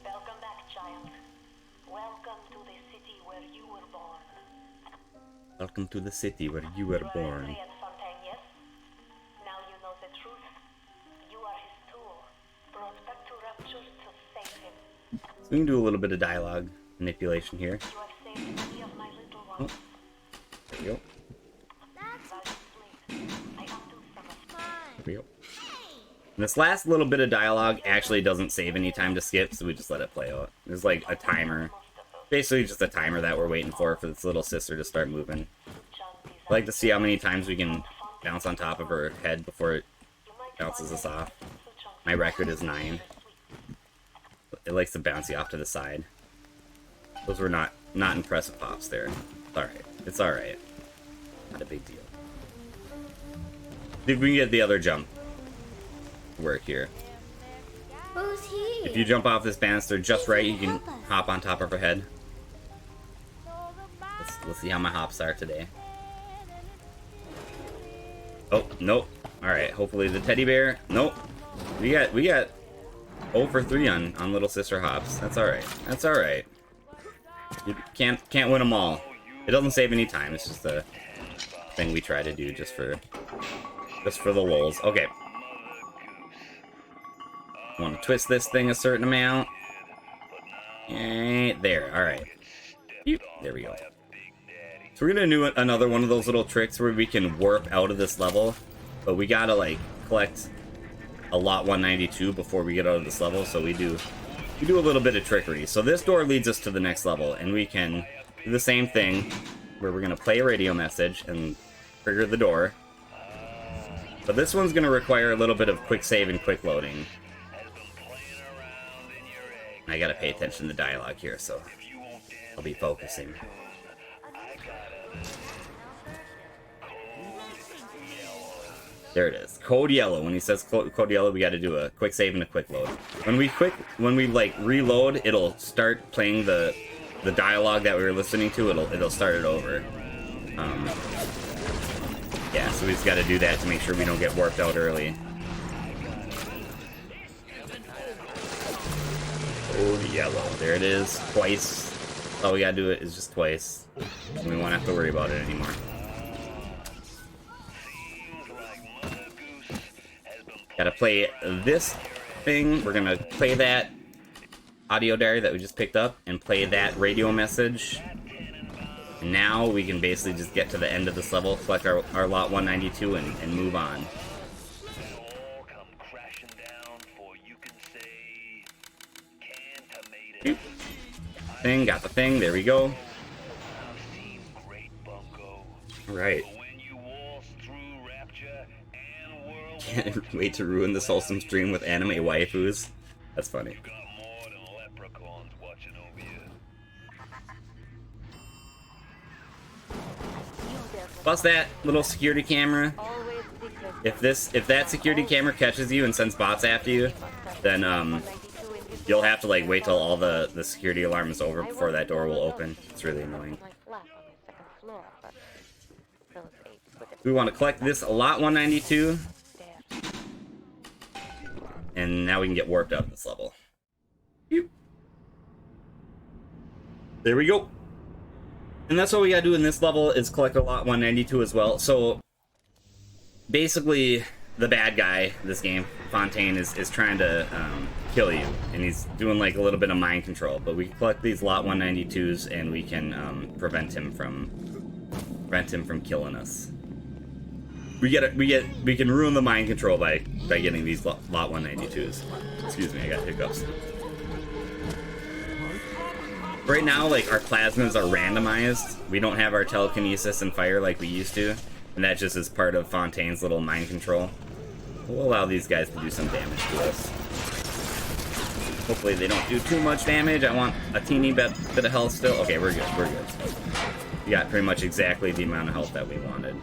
Welcome back, child. Welcome to the city where you were born. Welcome to the city where you were born. Yes? Now you know the truth. You are his tool, brought back to Rapture to save him. So we can do a little bit of dialogue manipulation here. You have saved many of my little ones. There we go. There we go. And this last little bit of dialogue actually doesn't save any time to skip, so we just let it play out. There's like a timer. Basically just a timer that we're waiting for this little sister to start moving. I like to see how many times we can bounce on top of her head before it bounces us off. My record is 9. It likes to bounce you off to the side. Those were not impressive pops there. Alright. It's alright. Not a big deal. See if we can get the other jump to work here. Who's he? If you jump off this banister just right, you can hop on top of her head. Let's see how my hops are today. Oh, nope. Alright, hopefully the teddy bear. Nope. We got 0 for 3 on little sister hops. That's alright. That's alright. You can't win them all. It doesn't save any time. It's just a thing we try to do just for the lulz. Okay. Want to twist this thing a certain amount. There. Alright. There we go. So we're gonna do another one of those little tricks where we can warp out of this level, but we gotta, like, collect a lot 192 before we get out of this level, so we do a little bit of trickery. So this door leads us to the next level, and we can do the same thing where we're gonna play a radio message and trigger the door. But this one's gonna require a little bit of quick save and quick loading. I gotta pay attention to dialogue here, so I'll be focusing. There it is. Code yellow. When he says code yellow, we got to do a quick save and a quick load. When we like reload, it'll start playing the dialogue that we were listening to. It'll start it over. Yeah, so we just got to do that to make sure we don't get warped out early. Code yellow. There it is. Twice. All we gotta do it is just twice. And we won't have to worry about it anymore. Gotta play this thing. We're gonna play that audio diary that we just picked up and play that radio message. And now we can basically just get to the end of this level, collect our lot 192 and move on. Boop. Thing, got the thing, there we go. Alright. Can't wait to ruin this wholesome stream with anime waifus. That's funny. Plus that little security camera. If that security camera catches you and sends bots after you, then you'll have to like wait till all the security alarm is over before that door will open. It's really annoying. We want to collect this lot 192. And now we can get warped out of this level. There we go. And that's what we gotta do in this level, is collect a lot 192 as well. So basically the bad guy this game, Fontaine, is trying to kill you, and he's doing like a little bit of mind control. But we can collect these lot 192s and we can prevent him from killing us. We can ruin the mind control by getting these lot 192s. Excuse me, I got hiccups. Right now, like, our plasmas are randomized. We don't have our telekinesis and fire like we used to, and that just is part of Fontaine's little mind control. We'll allow these guys to do some damage to us. Hopefully they don't do too much damage. I want a teeny bit of health still. Okay, we're good, we're good. We got pretty much exactly the amount of health that we wanted.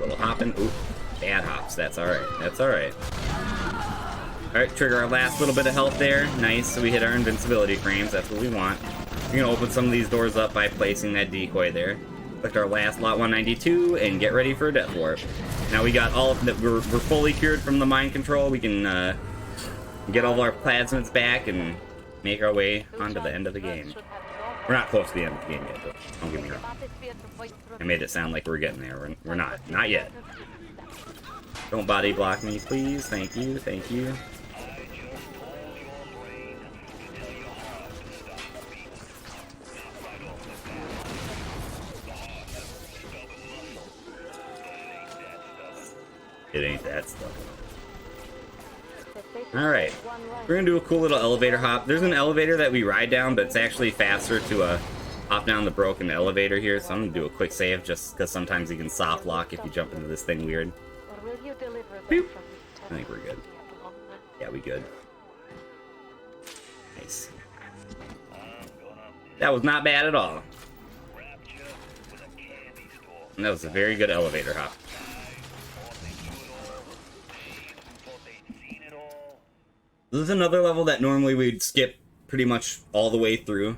Little hopping. Ooh, bad hops. That's alright. That's alright. Alright, trigger our last little bit of health there. Nice. So we hit our invincibility frames. That's what we want. We're gonna open some of these doors up by placing that decoy there. Collect our last lot 192 and get ready for a death warp. Now we got all of that. We're fully cured from the mind control. We can get all of our plasmids back and make our way onto the end of the game. We're not close to the end of the game yet, though. Don't get me wrong. I made it sound like we're getting there. We're not. Not yet. Don't body block me, please. Thank you. Thank you. It ain't that stuff. Alright. We're gonna do a cool little elevator hop. There's an elevator that we ride down, but it's actually faster to hop down the broken elevator here, so I'm gonna do a quick save just because sometimes you can soft lock if you jump into this thing weird. Boop. I think we're good. Yeah, we good. Nice. That was not bad at all. And that was a very good elevator hop. This is another level that normally we'd skip pretty much all the way through.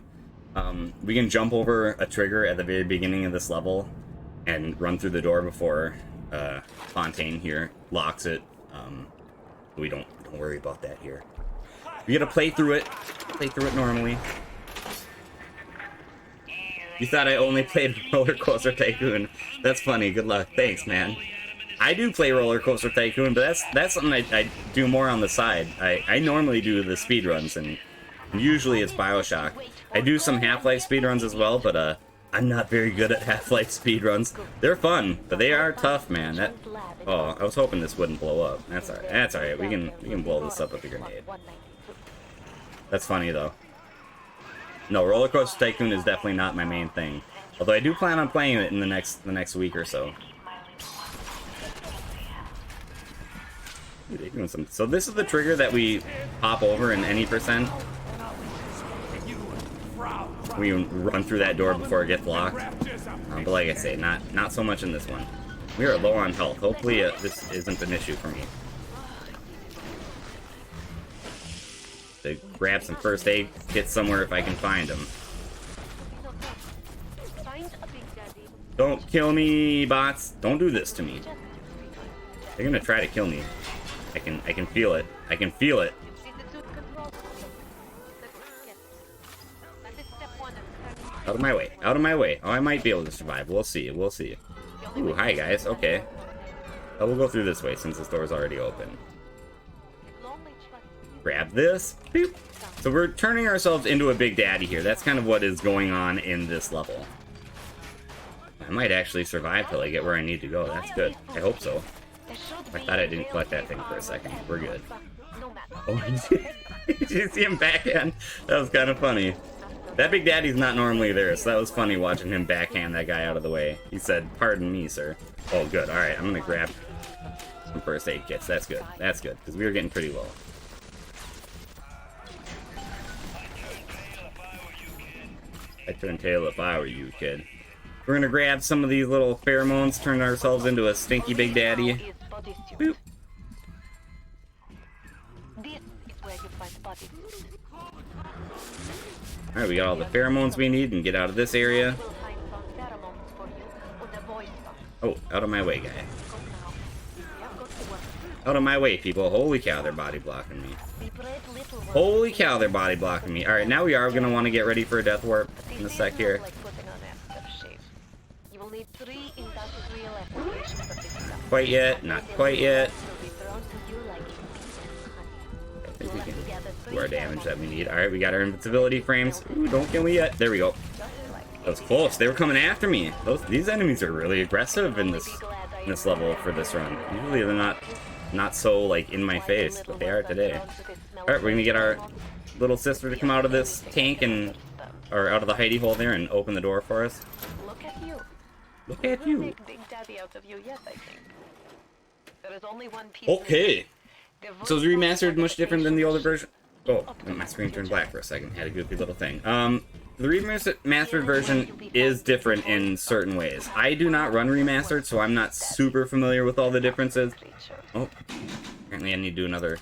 We can jump over a trigger at the very beginning of this level and run through the door before Fontaine here locks it. We don't worry about that here. We gotta play through it normally. You thought I only played Roller Coaster Tycoon. That's funny. Good luck. Thanks, man. I do play Roller Coaster Tycoon, but that's something I do more on the side. I normally do the speedruns, and usually it's BioShock. I do some Half-Life speedruns as well, but I'm not very good at Half-Life speedruns. They're fun, but they are tough, man. Oh, I was hoping this wouldn't blow up. That's alright. That's alright. We can blow this up with a grenade. That's funny though. No, Roller Coaster Tycoon is definitely not my main thing. Although I do plan on playing it in the next week or so. They're doing some. So this is the trigger that we hop over in any percent. We run through that door before it gets locked. But like I say, not so much in this one. We are low on health. Hopefully this isn't an issue for me. To grab some first aid kits somewhere if I can find them. Don't kill me, bots. Don't do this to me. They're gonna try to kill me. I can feel it. I can feel it. Out of my way. Out of my way. Oh, I might be able to survive. We'll see. We'll see. Ooh, hi guys. Okay. Oh, we'll go through this way since this door is already open. Grab this. Boop. So we're turning ourselves into a big daddy here. That's kind of what is going on in this level. I might actually survive till I get where I need to go. That's good. I hope so. I thought I didn't collect that thing for a second. We're good. Oh, did you see him backhand? That was kind of funny. That big daddy's not normally there, so that was funny watching him backhand that guy out of the way. He said, "Pardon me, sir." Oh, good. All right, I'm gonna grab some first aid kits. That's good. That's good, because we were getting pretty low. I'd turn tail if I were you, kid. We're gonna grab some of these little pheromones, turn ourselves into a stinky big daddy. Boop. Alright, we got all the pheromones we need and get out of this area. Oh, out of my way, guy. Out of my way, people. Holy cow, they're body blocking me. Holy cow, they're body blocking me. Alright, now we are going to want to get ready for a death warp in a sec here. Quite yet, not quite yet. I think we can do our damage that we need. Alright, we got our invincibility frames. Ooh, don't kill me yet. There we go. That was close. They were coming after me. These enemies are really aggressive in this level for this run. Usually they're not so like in my face, but they are today. Alright, we're gonna get our little sister to come out of this tank or out of the hidey hole there and open the door for us. Look at you. Look at you. Big daddy out of you yet, I think. There is only one piece. Okay. So is the remastered much different than the older version? Oh, my screen turned black for a second. Had a goofy little thing. The remastered version is different in certain ways. I do not run remastered, so I'm not super familiar with all the differences. Oh, apparently I need to do another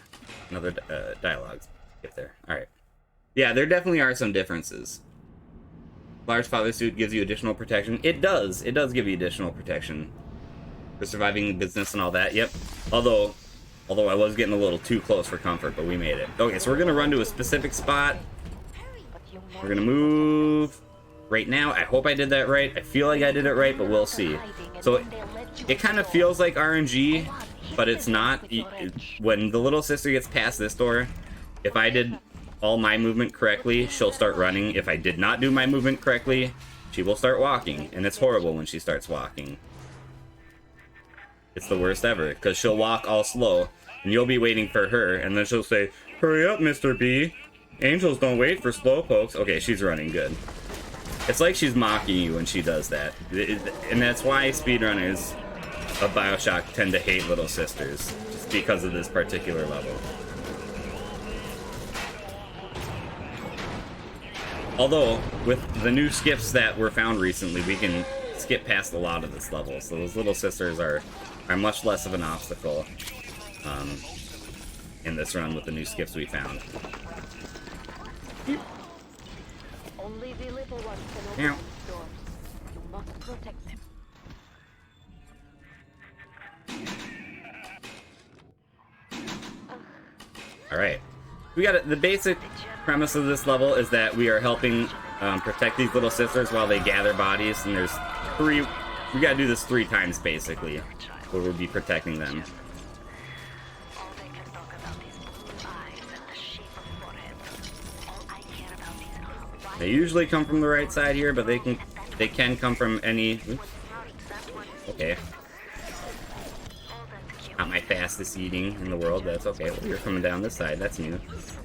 dialogue. Get there. All right. Yeah, there definitely are some differences. Large father suit gives you additional protection. It does. It does give you additional protection for surviving the business and all that. Yep. Although I was getting a little too close for comfort, but we made it. Okay, so we're gonna run to a specific spot. We're gonna move right now. I hope I did that right. I feel like I did it right, but we'll see. So it kind of feels like RNG, but it's not. When the little sister gets past this door, if I did all my movement correctly, she'll start running. If I did not do my movement correctly, she will start walking, and it's horrible when she starts walking. It's the worst ever, because she'll walk all slow, and you'll be waiting for her, and then she'll say, "Hurry up, Mr. B. Angels don't wait for slowpokes." Okay, she's running good. It's like she's mocking you when she does that. And that's why speedrunners of BioShock tend to hate little sisters, just because of this particular level. Although, with the new skips that were found recently, we can skip past a lot of this level, so those little sisters are much less of an obstacle in this run with the new skips we found. Only the little ones can Meow. open these doors. You must protect them. Alright. We got it. The basic premise of this level is that we are helping protect these little sisters while they gather bodies, and there's three. We gotta do this 3 times basically, where we'll be protecting them. All they can talk about is blue eyes and the shape of foreheads. All I care about is why They usually come from the right side here, but they can come from any. Oops. Okay. Not my fastest eating in the world. That's okay. Well, you're coming down this side. That's new.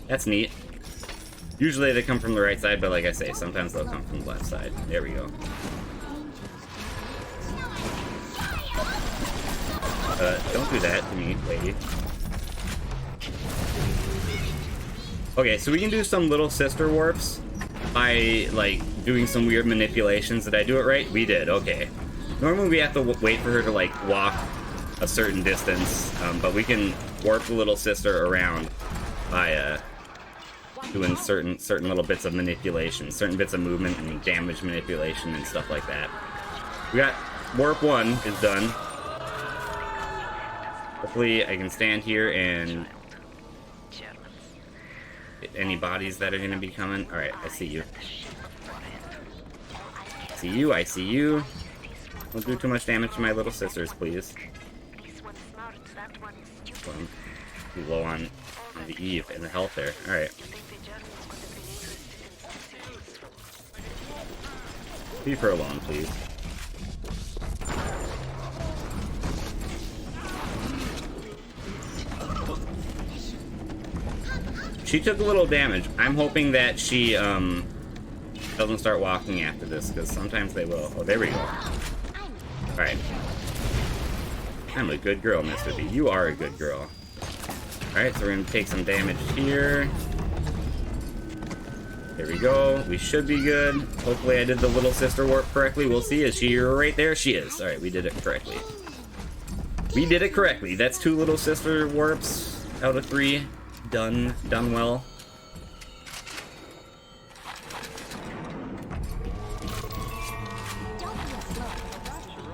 That's neat. Usually they come from the right side, but like I say, sometimes they'll come from the left side. There we go. Don't do that to me, lady. Okay, so we can do some little sister warps by, like, doing some weird manipulations. Did I do it right? We did, okay. Normally we have to wait for her to, like, walk a certain distance, but we can warp the little sister around by, doing certain little bits of manipulation, certain bits of movement and damage manipulation and stuff like that. We got warp 1 is done. Hopefully I can stand here and Germans. hit any bodies that are going to be coming. Alright, I see you. See you, I see you. Don't do too much damage to my little sisters, please. This one's smart, that one is stupid. Well, I'm low on the Eve and the health there. Alright. You think the Germans would have been interested in something useful? Leave her alone, please. She took a little damage. I'm hoping that she doesn't start walking after this, because sometimes they will. Oh, there we go. Alright. I'm a good girl, Mr. B. You are a good girl. Alright, so we're going to take some damage here. There we go. We should be good. Hopefully I did the little sister warp correctly. We'll see. Is she right there? She is. Alright, we did it correctly. We did it correctly. That's 2 little sister warps out of 3. Done well.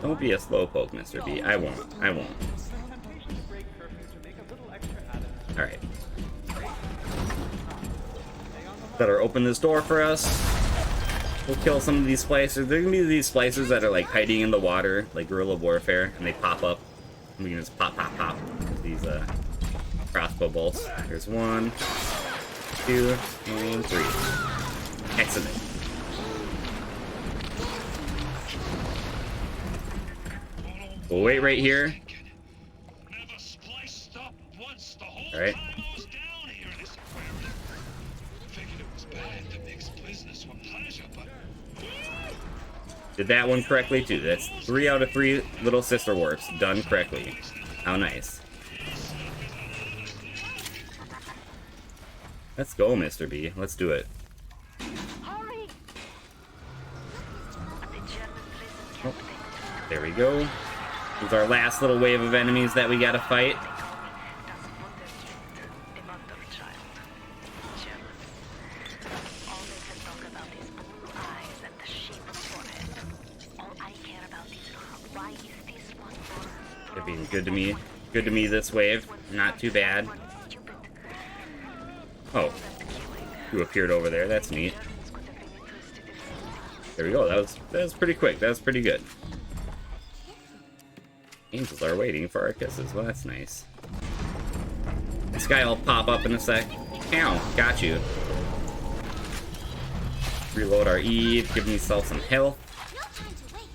Don't be a slowpoke, Mr. B. I won't. Alright. Better open this door for us. We'll kill some of these splicers. There are gonna be these splicers that are like hiding in the water, like guerrilla warfare, and they pop up. And we can just pop these crossbow bolts. Here's 1, 2, and 3. Excellent. We'll wait right here. Alright. Did that one correctly too. That's 3 out of 3 little sister warps done correctly. How nice. Let's go, Mr. B. Let's do it. Hurry! Oh, there we go. This is our last little wave of enemies that we gotta fight. They're being good to me. Good to me this wave. Not too bad. Oh. You appeared over there. That's neat. There we go. That was pretty quick. That was pretty good. Angels are waiting for our kisses. Well, that's nice. This guy will pop up in a sec. Ow, got you. Reload our Eve, give myself some health.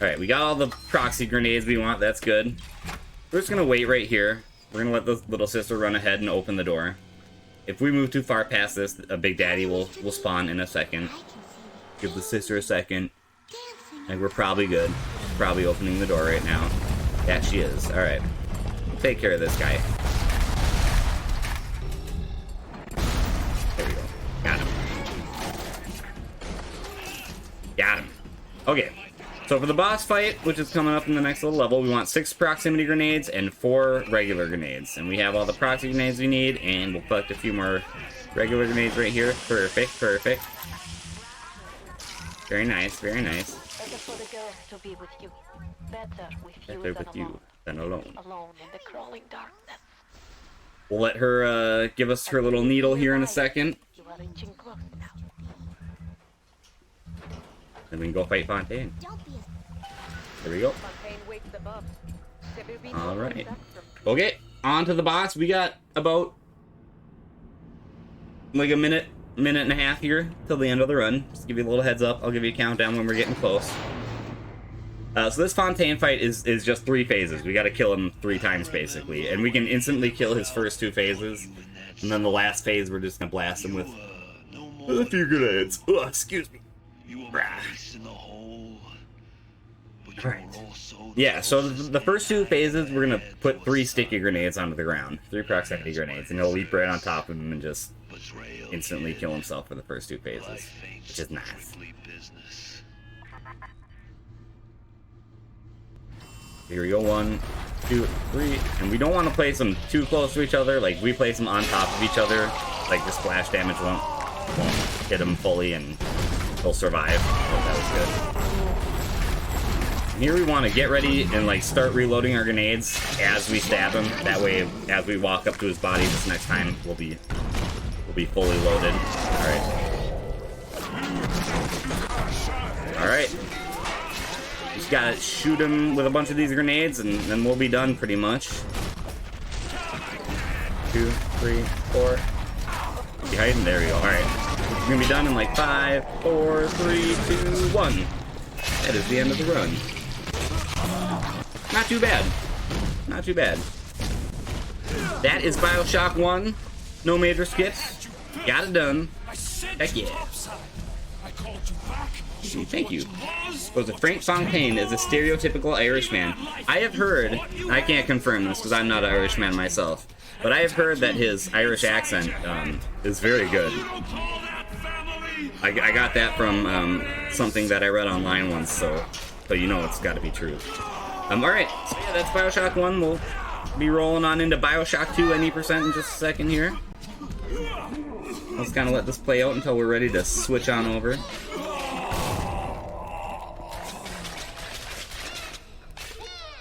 Alright, we got all the proxy grenades we want. That's good. We're just gonna wait right here. We're gonna let the little sister run ahead and open the door. If we move too far past this, a Big Daddy will spawn in a second. Give the sister a second. And we're probably good. Probably opening the door right now. Yeah, she is. Alright. Take care of this guy. There we go. Got him. Got him. Okay. So for the boss fight, which is coming up in the next little level, we want 6 proximity grenades and 4 regular grenades. And we have all the proxy grenades we need, and we'll collect a few more regular grenades right here. Perfect, perfect. Very nice, very nice. Better for the girl to be with you. Better with you than alone. Alone in the crawling darkness. We'll let her give us her little needle here in a second. You are reaching close now. Then we can go fight Fontaine. There we go. Alright. Okay, on to the boss. We got about like a minute and a half here till the end of the run. Just give you a little heads up. I'll give you a countdown when we're getting close. So this Fontaine fight is just 3 phases. We gotta kill him 3 times basically. And we can instantly kill his first 2 phases. And then the last phase we're just gonna blast him with a few grenades. Oh, excuse me. Right. Yeah, so the first 2 phases, we're gonna put 3 sticky grenades onto the ground. 3 proximity grenades, and he'll leap right on top of him and just instantly kill himself for the first 2 phases, which is nice. Here we go, 1, 2, 3, and we don't want to place them too close to each other. Like, we place them on top of each other, like the splash damage won't hit him fully, and he'll survive. Oh, that was good. Here we want to get ready and like start reloading our grenades as we stab him. That way, as we walk up to his body this next time, we'll be fully loaded. All right. All right. Just gotta shoot him with a bunch of these grenades, and then we'll be done pretty much. 2, 3, 4. You hiding? There we go. All right. We're gonna be done in like 5, 4, 3, 2, 1. That is the end of the run. Not too bad. Not too bad. That is BioShock 1. No major skips. Got it done. Heck yeah. Thank you. So the Frank Fontaine is a stereotypical Irishman. I have heard, I can't confirm this because I'm not an Irishman myself, but I have heard that his Irish accent is very good. I got that from something that I read online once, so you know it's got to be true. Alright, so yeah, that's BioShock 1. We'll be rolling on into BioShock 2 any percent in just a second here. Let's kind of let this play out until we're ready to switch on over.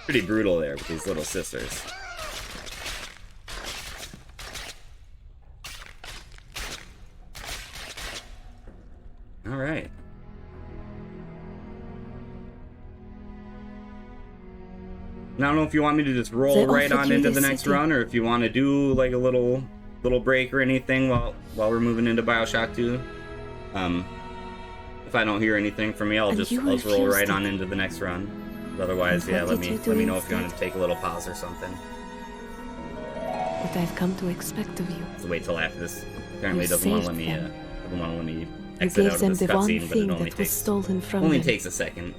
Pretty brutal there with these little sisters. Alright. I don't know if you want me to just roll right on into the next run, or if you want to do like a little break or anything while we're moving into BioShock 2. If I don't hear anything from you, I'll just roll right on into the next run. But otherwise, yeah, let me know if you want to take a little pause or something. What I've come to expect of you. Let's wait till after this. Apparently, it doesn't want to let me exit You out gave of them this the one cutscene, but thing it only that was stolen from only them. takes a second.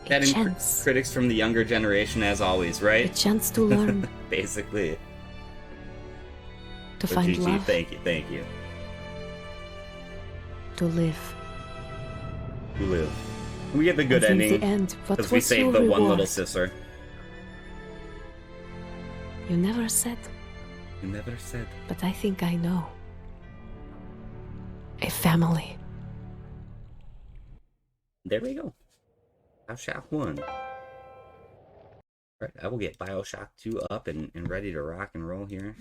A That chance. critics from the younger generation, as always, right? A chance to learn. Basically. To So find GG, love. thank you. To live. You live. We get the good And in ending. the end, what Because we was saved your the one reward? little sister. You never said, You never said. but I think I know. A family. There we go. BioShock 1. Alright, I will get BioShock 2 up and ready to rock and roll here.